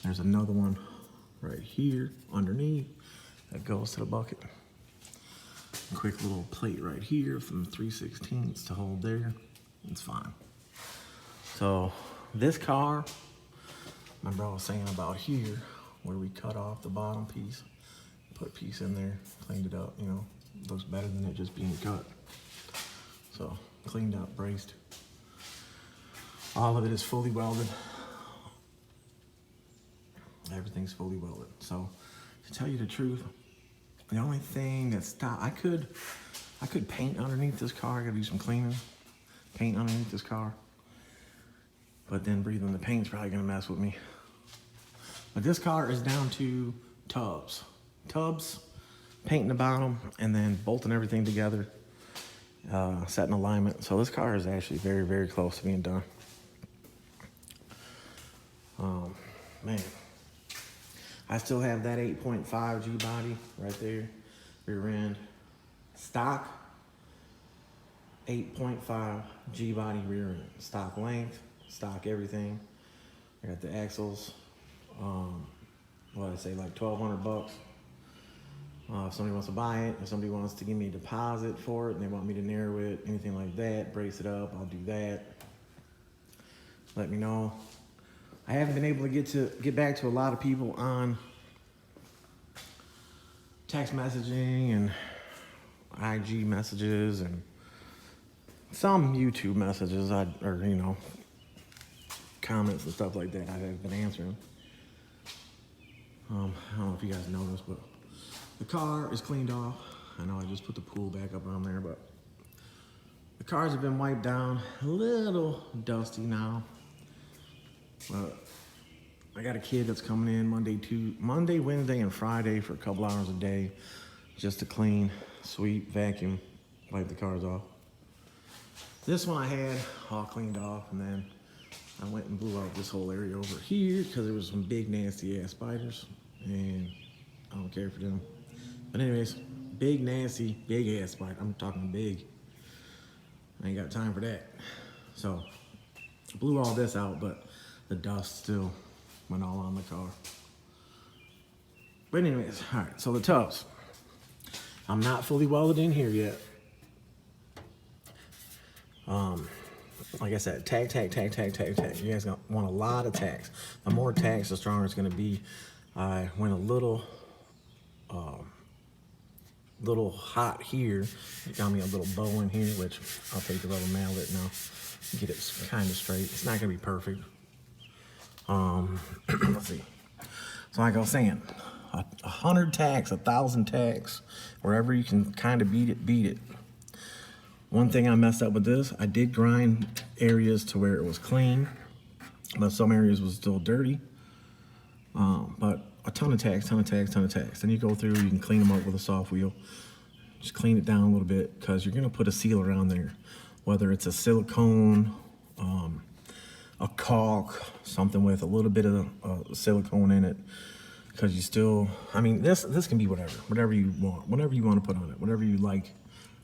There's another one right here underneath that goes to the bucket. A quick little plate right here from 3/16 to hold there. It's fine. So this car, remember I was saying about here where we cut off the bottom piece, put a piece in there, cleaned it up, you know, looks better than it just being cut. So cleaned up, braced. All of it is fully welded. Everything's fully welded. So to tell you the truth, the only thing that stopped, I could paint underneath this car. I gotta do some cleaning, paint underneath this car. But then breathing the paint's probably gonna mess with me. But this car is down to tubs. Tubs, painting the bottom, and then bolting everything together, setting alignment. So this car is actually very, very close to being done. Man. I still have that 8.5 G body right there, rear end. Stock, 8.5 G body rear end. Stock length, stock everything. I got the axles, what did I say, like 1,200 bucks. If somebody wants to buy it, if somebody wants to give me a deposit for it and they want me to narrow it, anything like that, brace it up, I'll do that. Let me know. I haven't been able to get back to a lot of people on text messaging and IG messages and some YouTube messages, or you know, comments and stuff like that. I haven't been answering. I don't know if you guys noticed, but the car is cleaned off. I know I just put the pool back up on there, but the cars have been wiped down. A little dusty now. But I got a kid that's coming in Monday, Wednesday, and Friday for a couple hours a day just to clean, sweep, vacuum, wipe the cars off. This one I had all cleaned off, and then I went and blew out this whole area over here because there was some big nasty ass spiders, and I don't care for them. But anyways, big nasty, big ass spider. I'm talking big. I ain't got time for that. So blew all this out, but the dust still went all on the car. But anyways, all right, so the tubs. I'm not fully welded in here yet. Like I said, tag. You guys want a lot of tags. The more tags, the stronger it's gonna be. I went a little hot here. It got me a little bow in here, which I'll take the rubber mallet now, get it kind of straight. It's not gonna be perfect. Let's see. So like I was saying, 100 tacks, 1,000 tacks, wherever you can kind of beat it. One thing I messed up with this, I did grind areas to where it was clean, but some areas was still dirty. But a ton of tacks. Then you go through, you can clean them up with a soft wheel. Just clean it down a little bit, because you're gonna put a seal around there. Whether it's a silicone, a caulk, something with a little bit of silicone in it, because you still, I mean, this can be whatever you want, whatever you want to put on it, whatever you like.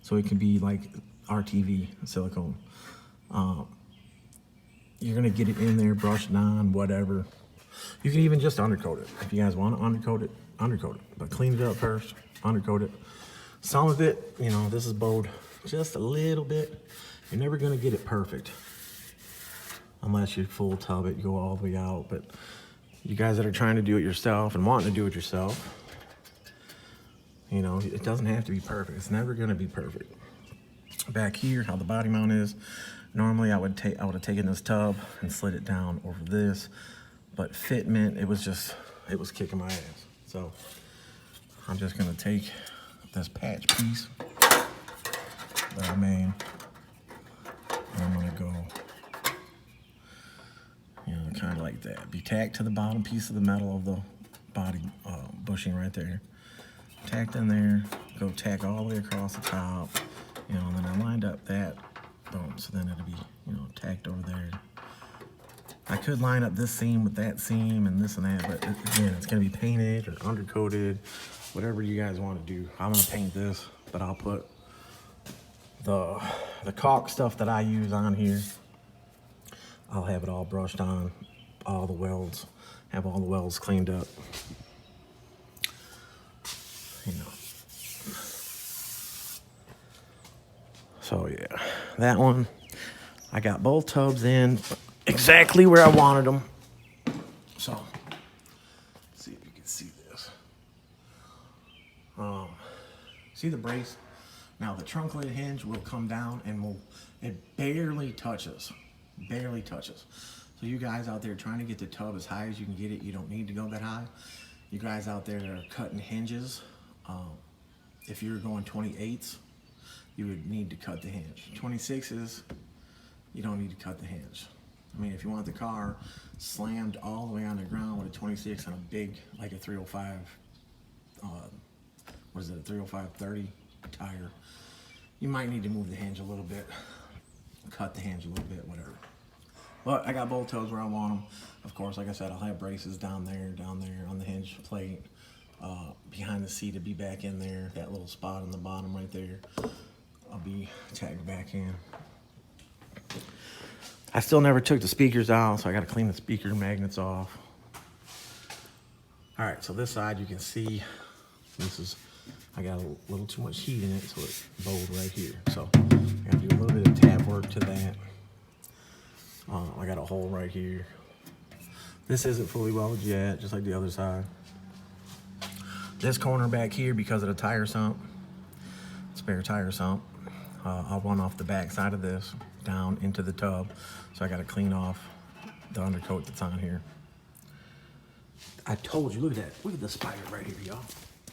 So it can be like RTV silicone. You're gonna get it in there, brush it on, whatever. You can even just undercoat it. If you guys want to undercoat it, undercoat it. But clean it up first, undercoat it. Some of it, you know, this is bowed just a little bit. You're never gonna get it perfect unless you full tub it, you go all the way out. But you guys that are trying to do it yourself and wanting to do it yourself, you know, it doesn't have to be perfect. It's never gonna be perfect. Back here, how the body mount is, normally I would have taken this tub and slid it down over this, but fitment, it was kicking my ass. So I'm just gonna take this patch piece that I made, and I'm gonna go, you know, kind of like that. Be tacked to the bottom piece of the metal of the body bushing right there. Tacked in there, go tack all the way across the top, you know, and then I lined up that, boom, so then it'll be, you know, tacked over there. I could line up this seam with that seam and this and that, but again, it's gonna be painted or undercoated, whatever you guys want to do. I'm gonna paint this, but I'll put the caulk stuff that I use on here. I'll have it all brushed on, all the welds, have all the welds cleaned up. You know. So yeah, that one, I got both tubs in exactly where I wanted them. So, let's see if you can see this. See the brace? Now the trunk lid hinge will come down and it barely touches, barely touches. So you guys out there trying to get the tub as high as you can get it, you don't need to go that high. You guys out there that are cutting hinges, if you're going 28s, you would need to cut the hinge. 26s, you don't need to cut the hinge. I mean, if you want the car slammed all the way on the ground with a 26 and a big, like a 305, what is it, a 305/30 tire, you might need to move the hinge a little bit, cut the hinge a little bit, whatever. But I got both tubs where I want them. Of course, like I said, I'll have braces down there on the hinge plate. Behind the seat, to be back in there, that little spot on the bottom right there, I'll be tagged back in. I still never took the speakers out, so I gotta clean the speaker magnets off. All right, so this side you can see, I got a little too much heat in it, so it's bowed right here. So I gotta do a little bit of tap work to that. I got a hole right here. This isn't fully welded yet, just like the other side. This corner back here, because of the tire sump, spare tire sump, I'll run off the back side of this down into the tub. So I got to clean off the undercoat that's on here. I told you, look at that. Look at the spider right here, y'all.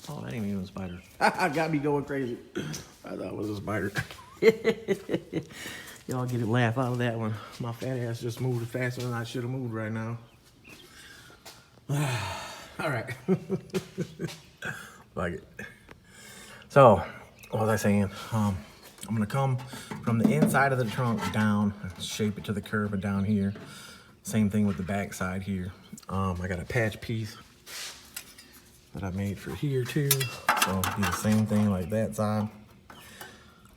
Oh, that ain't even a spider. Got me going crazy. I thought it was a spider. Y'all get a laugh out of that one. My fat ass just moved faster than I should have moved right now. All right. Like it. So, what was I saying? I'm gonna come from the inside of the trunk down, shape it to the curve and down here. Same thing with the back side here. I got a patch piece that I made for here too. So do the same thing like that side.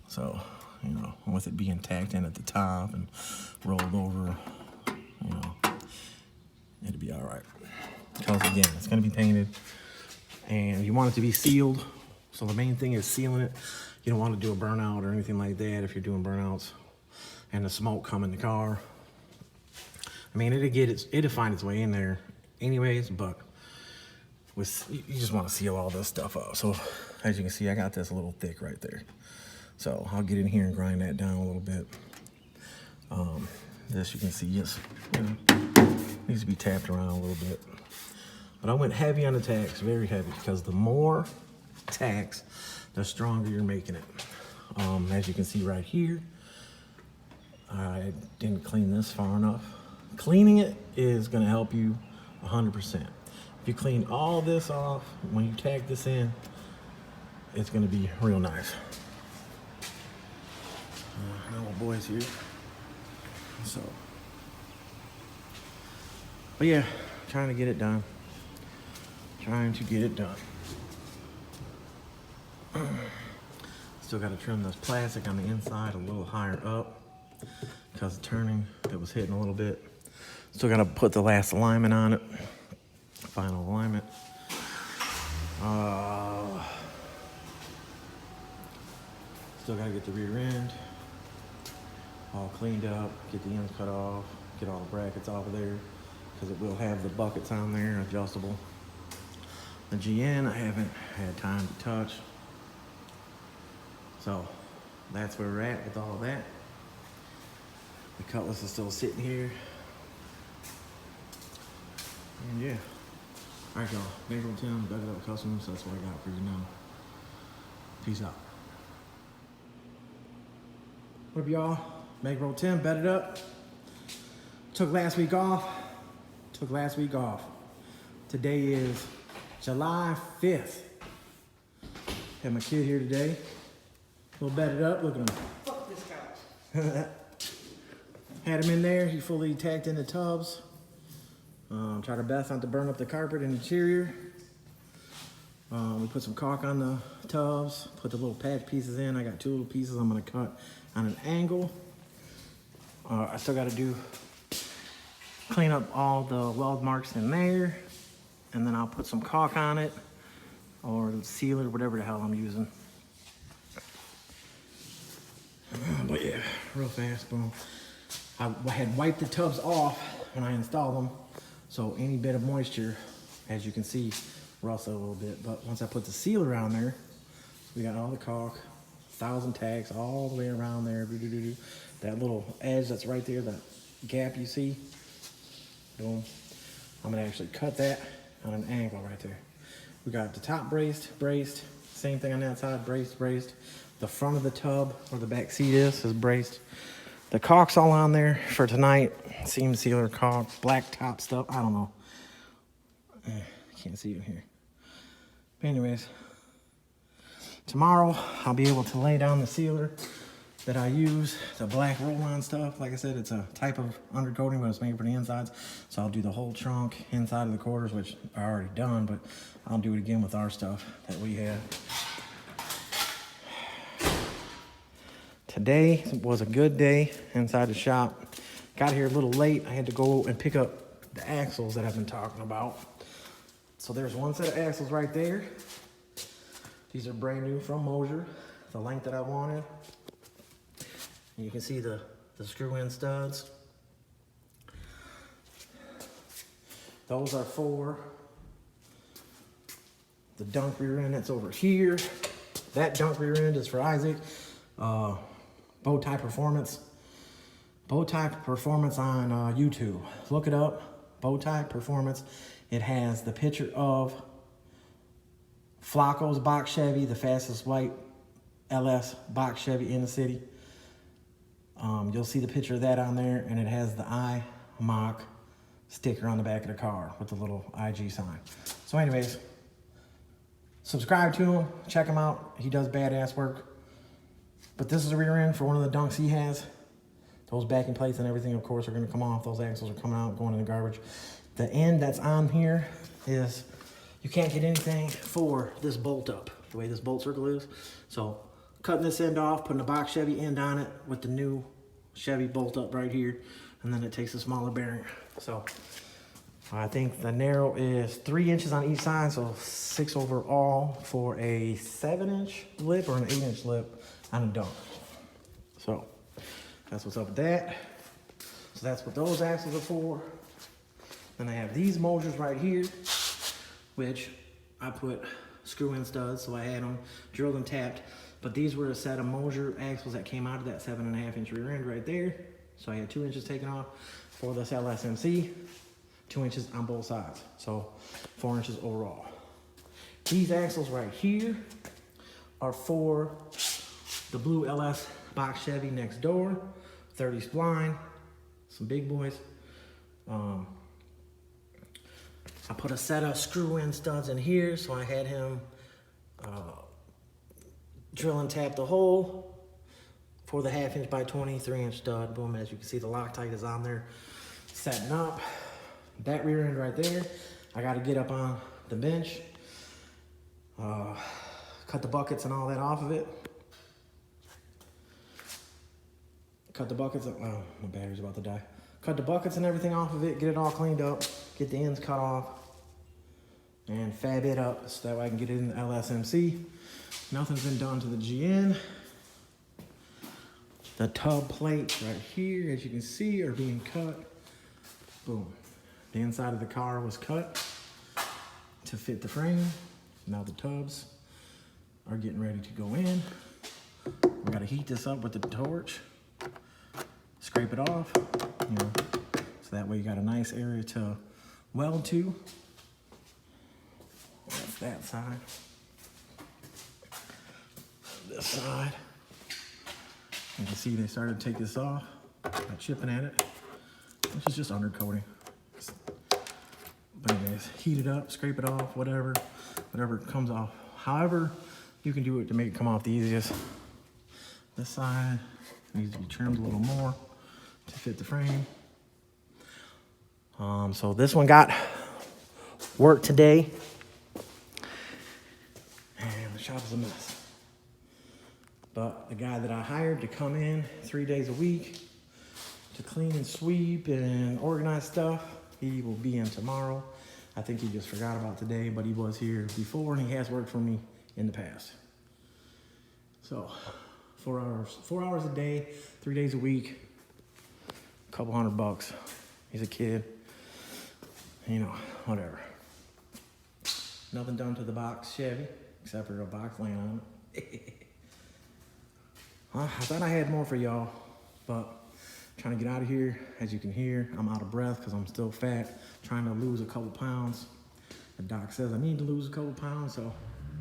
So, you know, with it being tacked in at the top and rolled over, you know, it'll be all right. Because again, it's gonna be painted and you want it to be sealed. So the main thing is sealing it. You don't want to do a burnout or anything like that if you're doing burnouts and the smoke come in the car. I mean, it'll find its way in there anyways, but you just want to seal all this stuff up. So as you can see, I got this a little thick right there. So I'll get in here and grind that down a little bit. This you can see is, you know, needs to be tapped around a little bit. But I went heavy on the tacks, very heavy, because the more tacks, the stronger you're making it. As you can see right here, I didn't clean this far enough. Cleaning it is gonna help you 100%. If you clean all this off, when you tag this in, it's gonna be real nice. Now my boy's here. So, But yeah, trying to get it done. Trying to get it done. Still got to trim this plastic on the inside a little higher up because the turning that was hitting a little bit. Still got to put the last alignment on it. Final alignment. Still got to get the rear end all cleaned up, get the ends cut off, get all the brackets off of there because it will have the buckets on there, adjustable. The GN I haven't had time to touch. So that's where we're at with all that. The cutlass is still sitting here. And yeah. All right, y'all. Bankroll Tim, Bankroll Kustoms. That's what I got for you now. Peace out. What up, y'all? Bankroll Tim, bedded up. Took last week off. Today is July 5th. Had my kid here today. A little bedded up. Look at him. Fuck this couch. Had him in there. He fully tacked in the tubs. Tried our best not to burn up the carpet and interior. We put some caulk on the tubs. Put the little patch pieces in. I got 2 little pieces I'm gonna cut on an angle. I still gotta clean up all the weld marks in there. And then I'll put some caulk on it or sealer, whatever the hell I'm using. But yeah, real fast, boom. I had wiped the tubs off when I installed them, so any bit of moisture, as you can see, rusted a little bit. But once I put the sealer on there, we got all the caulk, 1,000 tacks all the way around there. That little edge that's right there, that gap you see, boom. I'm gonna actually cut that on an angle right there. We got the top braced, same thing on that side, braced. The front of the tub where the back seat is braced. The caulk's all on there for tonight. Seam sealer, caulk, black top stuff. I don't know. Can't see it here. But anyways, tomorrow I'll be able to lay down the sealer that I use, the black roll-on stuff. Like I said, it's a type of undercoating, but it's made for the insides. So I'll do the whole trunk, inside of the quarters, which I already done, but I'll do it again with our stuff that we have. Today was a good day inside the shop. Got here a little late. I had to go and pick up the axles that I've been talking about. So there's one set of axles right there. These are brand new from Mosier, the length that I wanted. And you can see the screw-in studs. Those are for the dunk rear end that's over here. That dunk rear end is for Isaac. Bow tie performance on YouTube. Look it up, bow tie performance. It has the picture of Flacco's box Chevy, the fastest white LS box Chevy in the city. You'll see the picture of that on there, and it has the iMock sticker on the back of the car with the little IG sign. So anyways, subscribe to him, check him out. He does badass work. But this is the rear end for one of the dunks he has. Those backing plates and everything, of course, are gonna come off. Those axles are coming out, going in the garbage. The end that's on here is, you can't get anything for this bolt up, the way this bolt circle is. So cutting this end off, putting a box Chevy end on it with the new Chevy bolt up right here, and then it takes a smaller bearing. So I think the narrow is 3 inches on each side, so 6 overall for a 7-inch lip or an 8-inch lip on a dunk. So that's what's up with that. So that's what those axles are for. Then I have these Mosiers right here, which I put screw-in studs, so I had them drilled and tapped. But these were a set of Mosier axles that came out of that 7.5-inch rear end right there. So I had 2 inches taken off for this LSMC, 2 inches on both sides. So 4 inches overall. These axles right here are for the blue LS box Chevy next door, 30 spline, some big boys. I put a set of screw-in studs in here, so I had him drill and tap the hole for the 1/2 inch by 23 inch stud. Boom, as you can see, the Loctite is on there, setting up. that rear end right there, I got to get up on the bench, cut the buckets and all that off of it. Cut the buckets, oh, my battery's about to die. Cut the buckets and everything off of it, get it all cleaned up, get the ends cut off, and fab it up so that way I can get it in the LSMC. Nothing's been done to the GN. The tub plates right here, as you can see, are being cut. Boom. The inside of the car was cut to fit the frame. Now the tubs are getting ready to go in. We gotta heat this up with the torch, scrape it off, you know, so that way you got a nice area to weld to. That's that side. This side. You can see they started to take this off by chipping at it, which is just undercoating. But anyways, heat it up, scrape it off, whatever comes off. However you can do it to make it come off the easiest. This side needs to be trimmed a little more to fit the frame. So this one got work today, and the shop is a mess. But the guy that I hired to come in 3 days a week to clean and sweep and organize stuff, he will be in tomorrow. I think he just forgot about today, but he was here before and he has worked for me in the past. So 4 hours a day, 3 days a week, a couple $100. He's a kid, you know, whatever. Nothing done to the box Chevy, except for a box laying on it. I thought I had more for y'all, but trying to get out of here. As you can hear, I'm out of breath because I'm still fat, trying to lose a couple pounds. The doc says I need to lose a couple pounds, so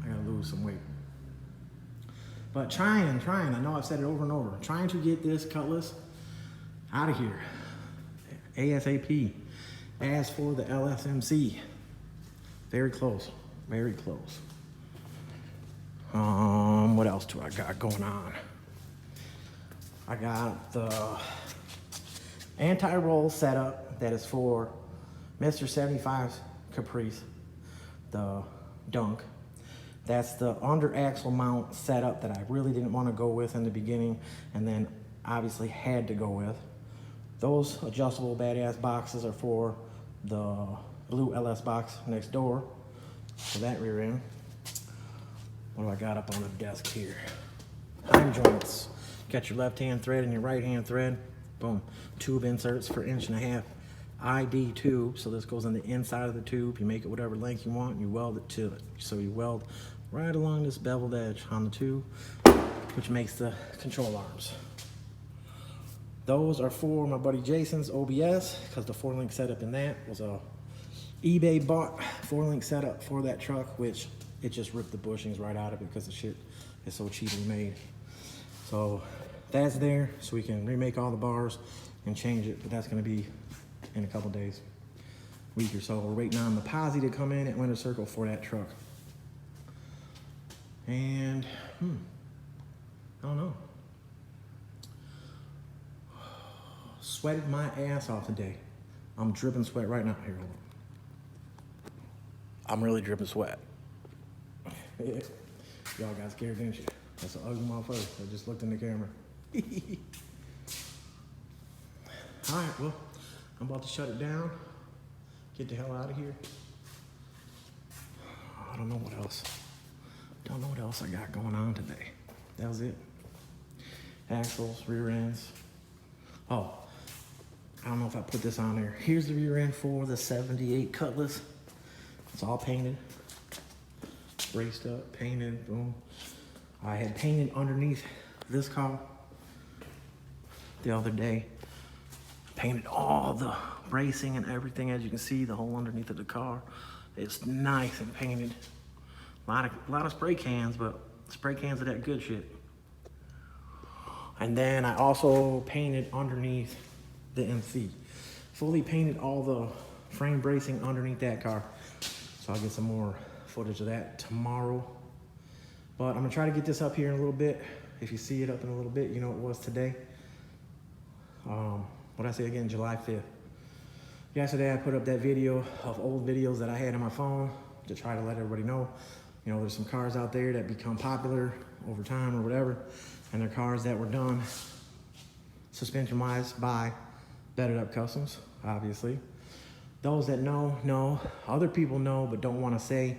I gotta lose some weight. But trying, I know I've said it over and over, trying to get this Cutlass out of here ASAP. As for the LSMC, very close, very close. What else do I got going on? I got the anti-roll setup that is for Mr. 75's Caprice, the Dunk. That's the under axle mount setup that I really didn't want to go with in the beginning, and then obviously had to go with. Those adjustable badass boxes are for the blue LS box next door, for that rear end. What do I got up on the desk here? Heim joints. Got your left hand thread and your right hand thread. Boom. Tube inserts for 1.5" ID tube. So this goes on the inside of the tube. You make it whatever length you want and you weld it to it. So you weld right along this beveled edge on the tube, which makes the control arms. Those are for my buddy Jason's OBS, because the 4-link setup in that was a eBay bought 4-link setup for that truck, which it just ripped the bushings right out of it because the shit is so cheaply made. So that's there, so we can remake all the bars and change it, but that's gonna be in a couple days, week or so. We're waiting on the posse to come in at Winter Circle for that truck. And, I don't know. Sweated my ass off today. I'm dripping sweat right now. Here, hold on. I'm really dripping sweat. Y'all got scared, didn't you? That's an ugly motherfucker. I just looked in the camera. All right, well, I'm about to shut it down. Get the hell out of here. I don't know what else. Don't know what else I got going on today. That was it. Axles, rear ends. Oh, I don't know if I put this on there. Here's the rear end for the 78 Cutlass. It's all painted. Braced up, painted, boom. I had painted underneath this car the other day. Painted all the bracing and everything. As you can see, the whole underneath of the car. It's nice and painted. A lot of spray cans, but spray cans of that good shit. And then I also painted underneath the MC. Fully painted all the frame bracing underneath that car. So I'll get some more footage of that tomorrow. But I'm gonna try to get this up here in a little bit. If you see it up in a little bit, you know it was today. What I say again, July 5th. Yesterday I put up that video of old videos that I had on my phone to try to let everybody know, you know, there's some cars out there that become popular over time or whatever, and they're cars that were done suspension-wise by Bettered Up Customs, obviously. Those that know. Other people know but don't want to say.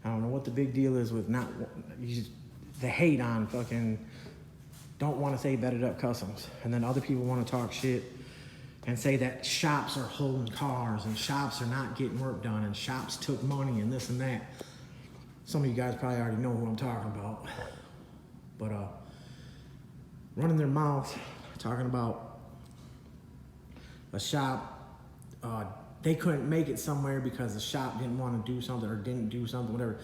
I don't know what the big deal is with the hate on fucking don't want to say Bettered Up Customs. And then other people want to talk shit and say that shops are holding cars and shops are not getting work done and shops took money and this and that. Some of you guys probably already know who I'm talking about. But running their mouths, talking about a shop, they couldn't make it somewhere because the shop didn't want to do something or didn't do something, whatever.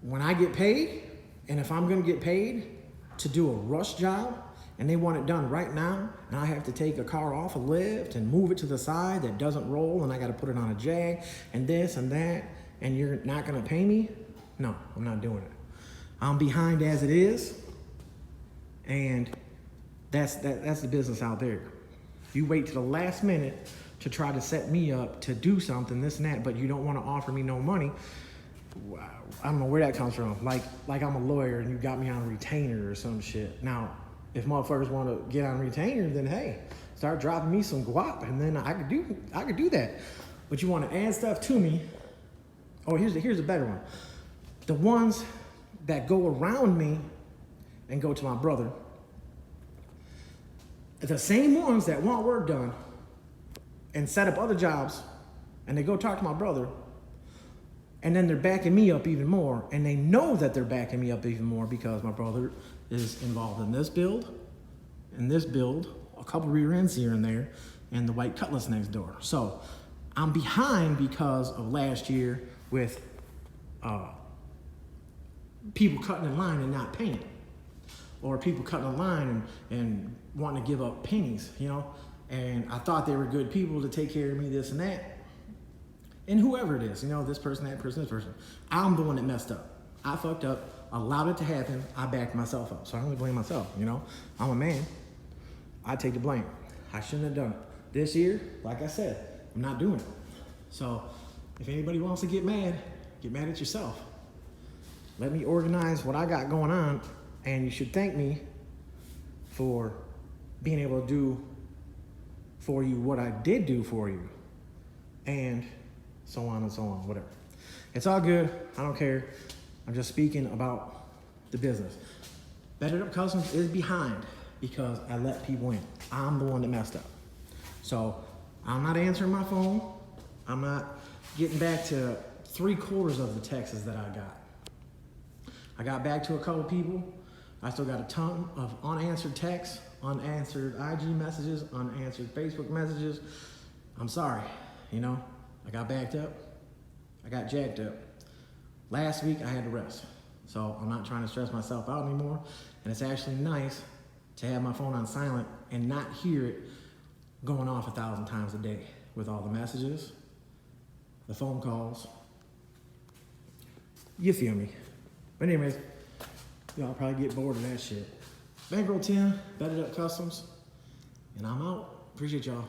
When I get paid, and if I'm gonna get paid to do a rush job, and they want it done right now, and I have to take a car off a lift and move it to the side that doesn't roll, and I gotta put it on a jag, and this and that, and you're not gonna pay me? No, I'm not doing it. I'm behind as it is, and that's the business out there. You wait to the last minute to try to set me up to do something, this and that, but you don't want to offer me no money. I don't know where that comes from. Like I'm a lawyer and you got me on retainer or some shit. Now, if motherfuckers want to get on retainer, then hey, start dropping me some guap, and then I could do that. But you want to add stuff to me. Oh, here's a better one. The ones that go around me and go to my brother, the same ones that want work done and set up other jobs, and they go talk to my brother, and then they're backing me up even more, and they know that they're backing me up even more because my brother is involved in this build, a couple rear ends here and there, and the white Cutlass next door. So I'm behind because of last year with people cutting in line and not paying, or people cutting in line and wanting to give up pennies, you know? And I thought they were good people to take care of me, this and that. And whoever it is, you know, this person, that person, this person. I'm the one that messed up. I fucked up, allowed it to happen. I backed myself up. So I only blame myself, you know? I'm a man. I take the blame. I shouldn't have done it. This year, like I said, I'm not doing it. So if anybody wants to get mad at yourself. Let me organize what I got going on, and you should thank me for being able to do for you what I did do for you, and so on and so on, whatever. It's all good. I don't care. I'm just speaking about the business. Bettered Up Customs is behind because I let people in. I'm the one that messed up. So I'm not answering my phone. I'm not getting back to 3/4 of the texts that I got. I got back to a couple people. I still got a ton of unanswered texts, unanswered IG messages, unanswered Facebook messages. I'm sorry, you know, I got backed up. I got jacked up. Last week I had to rest. So I'm not trying to stress myself out anymore. And it's actually nice to have my phone on silent and not hear it going off 1,000 times a day with all the messages, the phone calls. You feel me? But anyways, y'all probably get bored of that shit. Bankroll Tim, Bettered Up Customs, and I'm out. Appreciate y'all.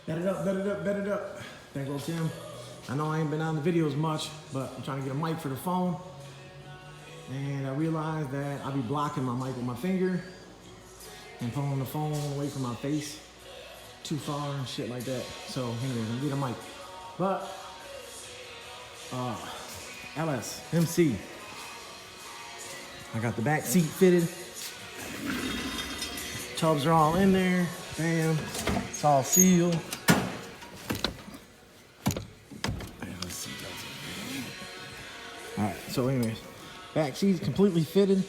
Bettered up, bettered up, bettered up. Bankroll Tim. I know I ain't been on the videos much, but I'm trying to get a mic for the phone. And I realized that I'll be blocking my mic with my finger and pulling the phone away from my face too far and shit like that. So anyways, I'm gonna get a mic. But, LSMC. I got the back seat fitted. Tubs are all in there. Bam. It's all sealed. Alright, so anyways, back seat's completely fitted.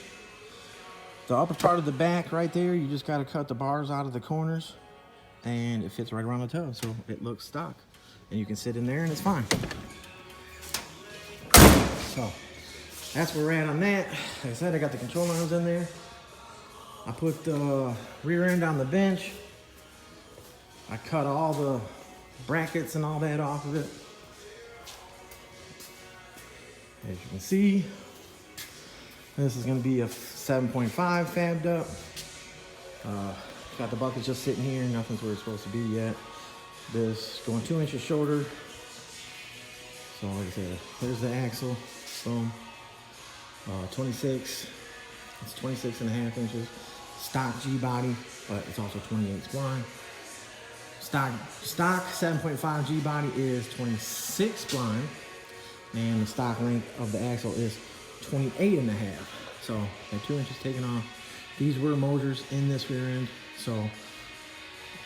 The upper part of the back right there, you just gotta cut the bars out of the corners and it fits right around the tub, so it looks stock. And you can sit in there and it's fine. So that's where we're at on that. Like I said, I got the control arms in there. I put the rear end on the bench. I cut all the brackets and all that off of it. As you can see, this is gonna be a 7.5 fabbed up. Got the buckets just sitting here, nothing's where it's supposed to be yet. this going 2 inches shorter. So like I said, there's the axle, boom. 26, it's 26 and a half inches. Stock G body, but it's also 28 spline. Stock 7.5 G body is 26 spline, and the stock length of the axle is 28 and a half. So that 2 inches taken off. These were motors in this rear end, so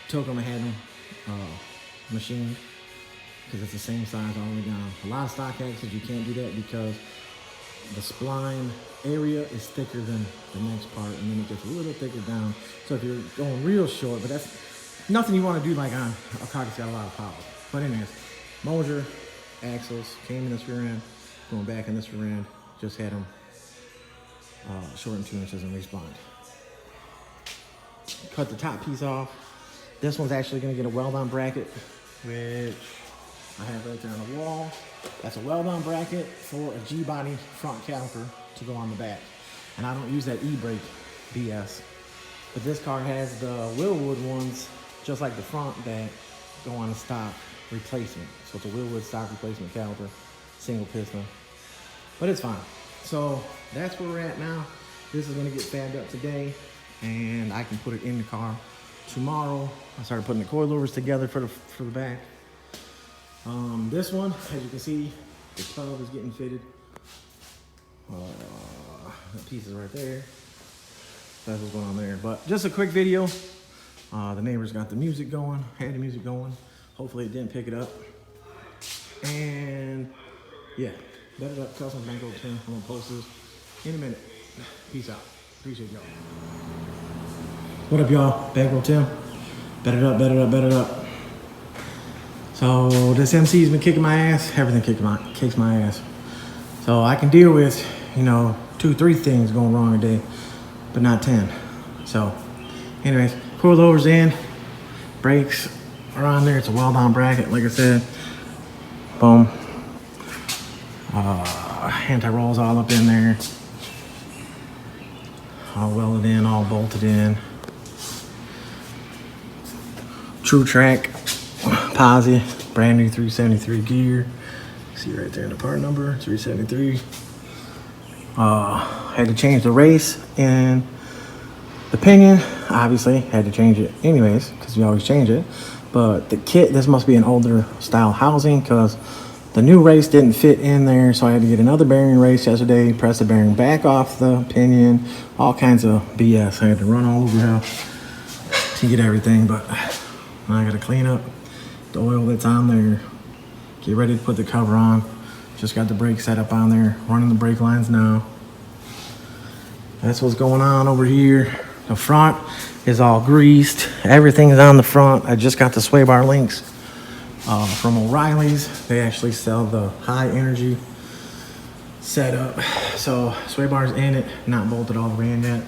took them and had them machined because it's the same size all the way down. A lot of stock axles, you can't do that because the spline area is thicker than the next part, and then it gets a little thicker down. So if you're going real short, but that's nothing you want to do like on a car that's got a lot of power. But anyways, motor, axles, came in this rear end, going back in this rear end, just had them shortened 2 inches and respawned. Cut the top piece off. This one's actually going to get a weld-on bracket, which I have right there on the wall. That's a weld-on bracket for a G-body front caliper to go on the back. And I don't use that e-brake BS. But this car has the Willwood ones, just like the front, that go on a stock replacement. So it's a Willwood stock replacement caliper, single piston. But it's fine. So that's where we're at now. This is going to get fabbed up today, and I can put it in the car tomorrow. I started putting the coilovers together for the back. This one, as you can see, the tub is getting fitted. The piece is right there. That's what's going on there. But just a quick video. The neighbors got the music going, had the music going. Hopefully it didn't pick it up. And yeah, Better Up Customs Bankroll Tim. I'm gonna post this in a minute. Peace out. Appreciate y'all. What up, y'all? Bankroll Tim. Better up, better up, better up. So this MC's been kicking my ass. Everything kicks my ass. So I can deal with, 2-3 things going wrong a day, but not 10. So anyways, coilovers in, brakes are on there. It's a weld-on bracket, like I said. Boom. Anti-rolls all up in there. All welded in, all bolted in. True Track Posi, brand new 373 gear. See right there in the part number, 373. Had to change the race and the pinion. Obviously, had to change it anyways, because we always change it. But the kit, this must be an older style housing, because the new race didn't fit in there, so I had to get another bearing race yesterday, press the bearing back off the pinion, all kinds of BS. I had to run all over the house to get everything, but I gotta clean up the oil that's on there, get ready to put the cover on. Just got the brake set up on there, running the brake lines now. That's what's going on over here. The front is all greased. Everything is on the front. I just got the sway bar links from O'Reilly's. They actually sell the high energy setup. So sway bars in it, not bolted all the way in yet.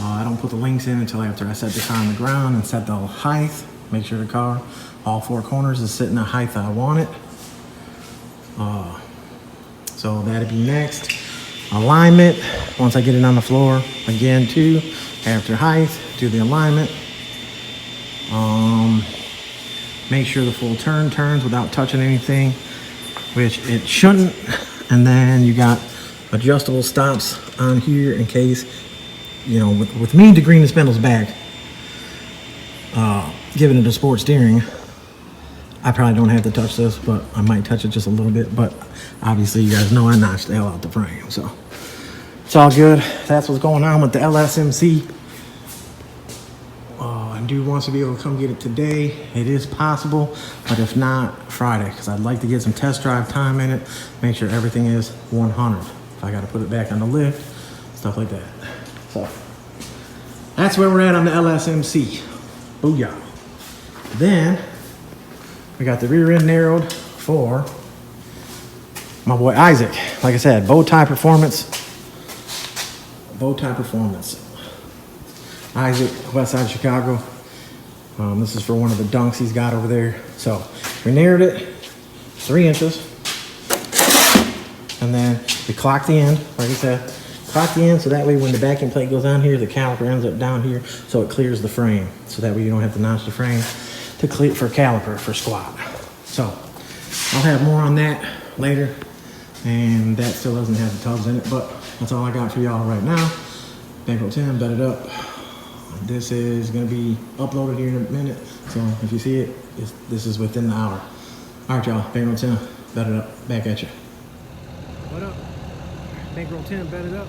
I don't put the links in until after I set the car on the ground and set the height. Make sure the car, all 4 corners, is sitting the height that I want it. So that'll be next. Alignment, once I get it on the floor, again too, after height, do the alignment. Make sure the full turn turns without touching anything, which it shouldn't. And then you got adjustable stops on here in case, with me to green the spindles back, giving it a sport steering, I probably don't have to touch this, but I might touch it just a little bit. But obviously you guys know I notched the hell out the frame, so it's all good. That's what's going on with the LSMC. Dude wants to be able to come get it today. It is possible, but if not, Friday, because I'd like to get some test drive time in it, make sure everything is 100. If I got to put it back on the lift, stuff like that. So that's where we're at on the LSMC. Booyah. Then we got the rear end narrowed for my boy Isaac. Like I said, bow tie performance. Bow tie performance. Isaac, west side of Chicago. This is for one of the dunks he's got over there. So we narrowed it 3 inches. And then we clocked the end, like I said. Clock the end so that way when the backing plate goes on here, the caliper ends up down here so it clears the frame. So that way you don't have to notch the frame. to clean for caliper for squat. So I'll have more on that later, and that still doesn't have the tubs in it, but that's all I got for y'all right now. Bankroll Tim, bedded up. This is gonna be uploaded here in a minute, so if you see it, this is within the hour. All right, y'all, Bankroll Tim, bedded up, back at you. What up? Bankroll Tim, bedded up.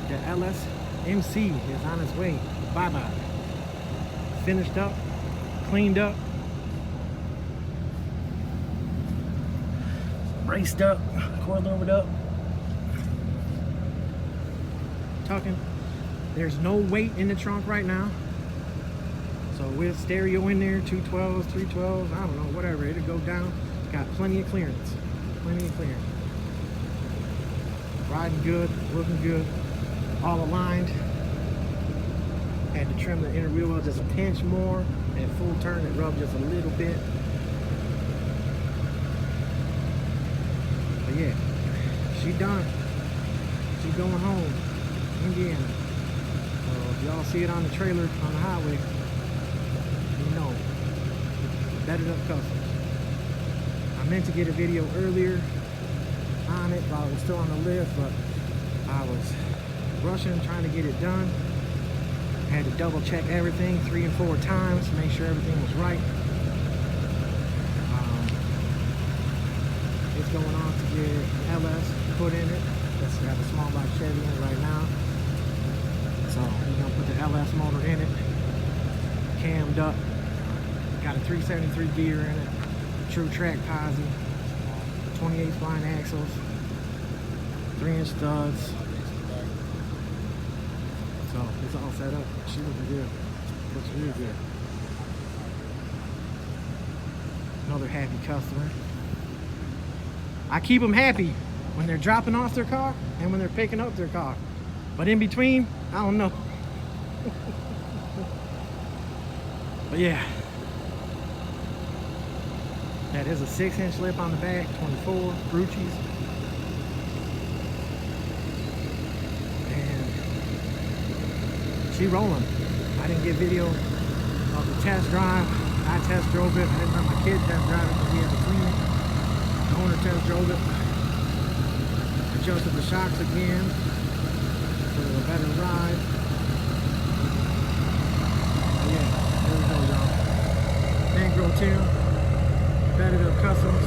The LSMC is on its way. Bye-bye. Finished up, cleaned up, braced up, coilovered up. Tucking. There's no weight in the trunk right now. So with stereo in there, 212s, 312s, I don't know, whatever, it'll go down. It's got plenty of clearance. Plenty of clearance. Riding good, looking good, all aligned. Had to trim the inner wheel well just a pinch more. At full turn, it rubbed just a little bit. But yeah, she done. She's going home, Indiana. So if y'all see it on the trailer on the highway, you know, bedded up Kustoms. I meant to get a video earlier on it while I was still on the lift, but I was rushing, trying to get it done. I had to double check everything 3 and 4 times to make sure everything was right. It's going on to get LS put in it. Let's have a small block Chevy in it right now. So we're gonna put the LS motor in it, cammed up. Got a 373 gear in it, true track posi, 28 spline axles, 3-inch studs. So it's all set up. She looking good. Looks really good. Another happy customer. I keep them happy when they're dropping off their car and when they're picking up their car. But in between, I don't know. But yeah. That is a 6-inch lip on the back, 24, Rucci's. She rolling. I didn't get video of the test drive. I test drove it. I didn't let my kid test drive it because we had to clean it. The owner test drove it. Adjusted the shocks again for a better ride. But yeah, there we go, y'all. Bankroll Tim, bedded up Kustoms,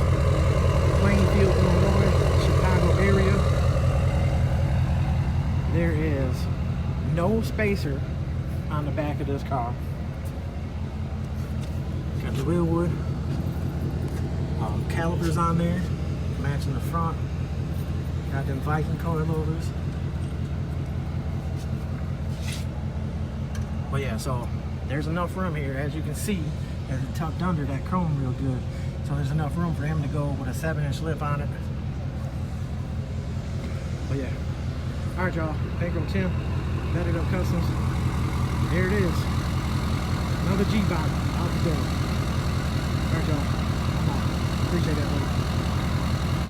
Plainfield Illinois, Chicago area. There is no spacer on the back of this car. Got the wheel wood, calipers on there, matching the front. Got them Viking coilovers. But yeah, so there's enough room here, as you can see, as it tucked under that chrome real good. So there's enough room for him to go with a 7-inch lip on it. But yeah, all right, y'all. Bankroll Tim, bedded up Kustoms. There it is. Another G-Box out the door. All right, y'all. I'm out. Appreciate that, buddy.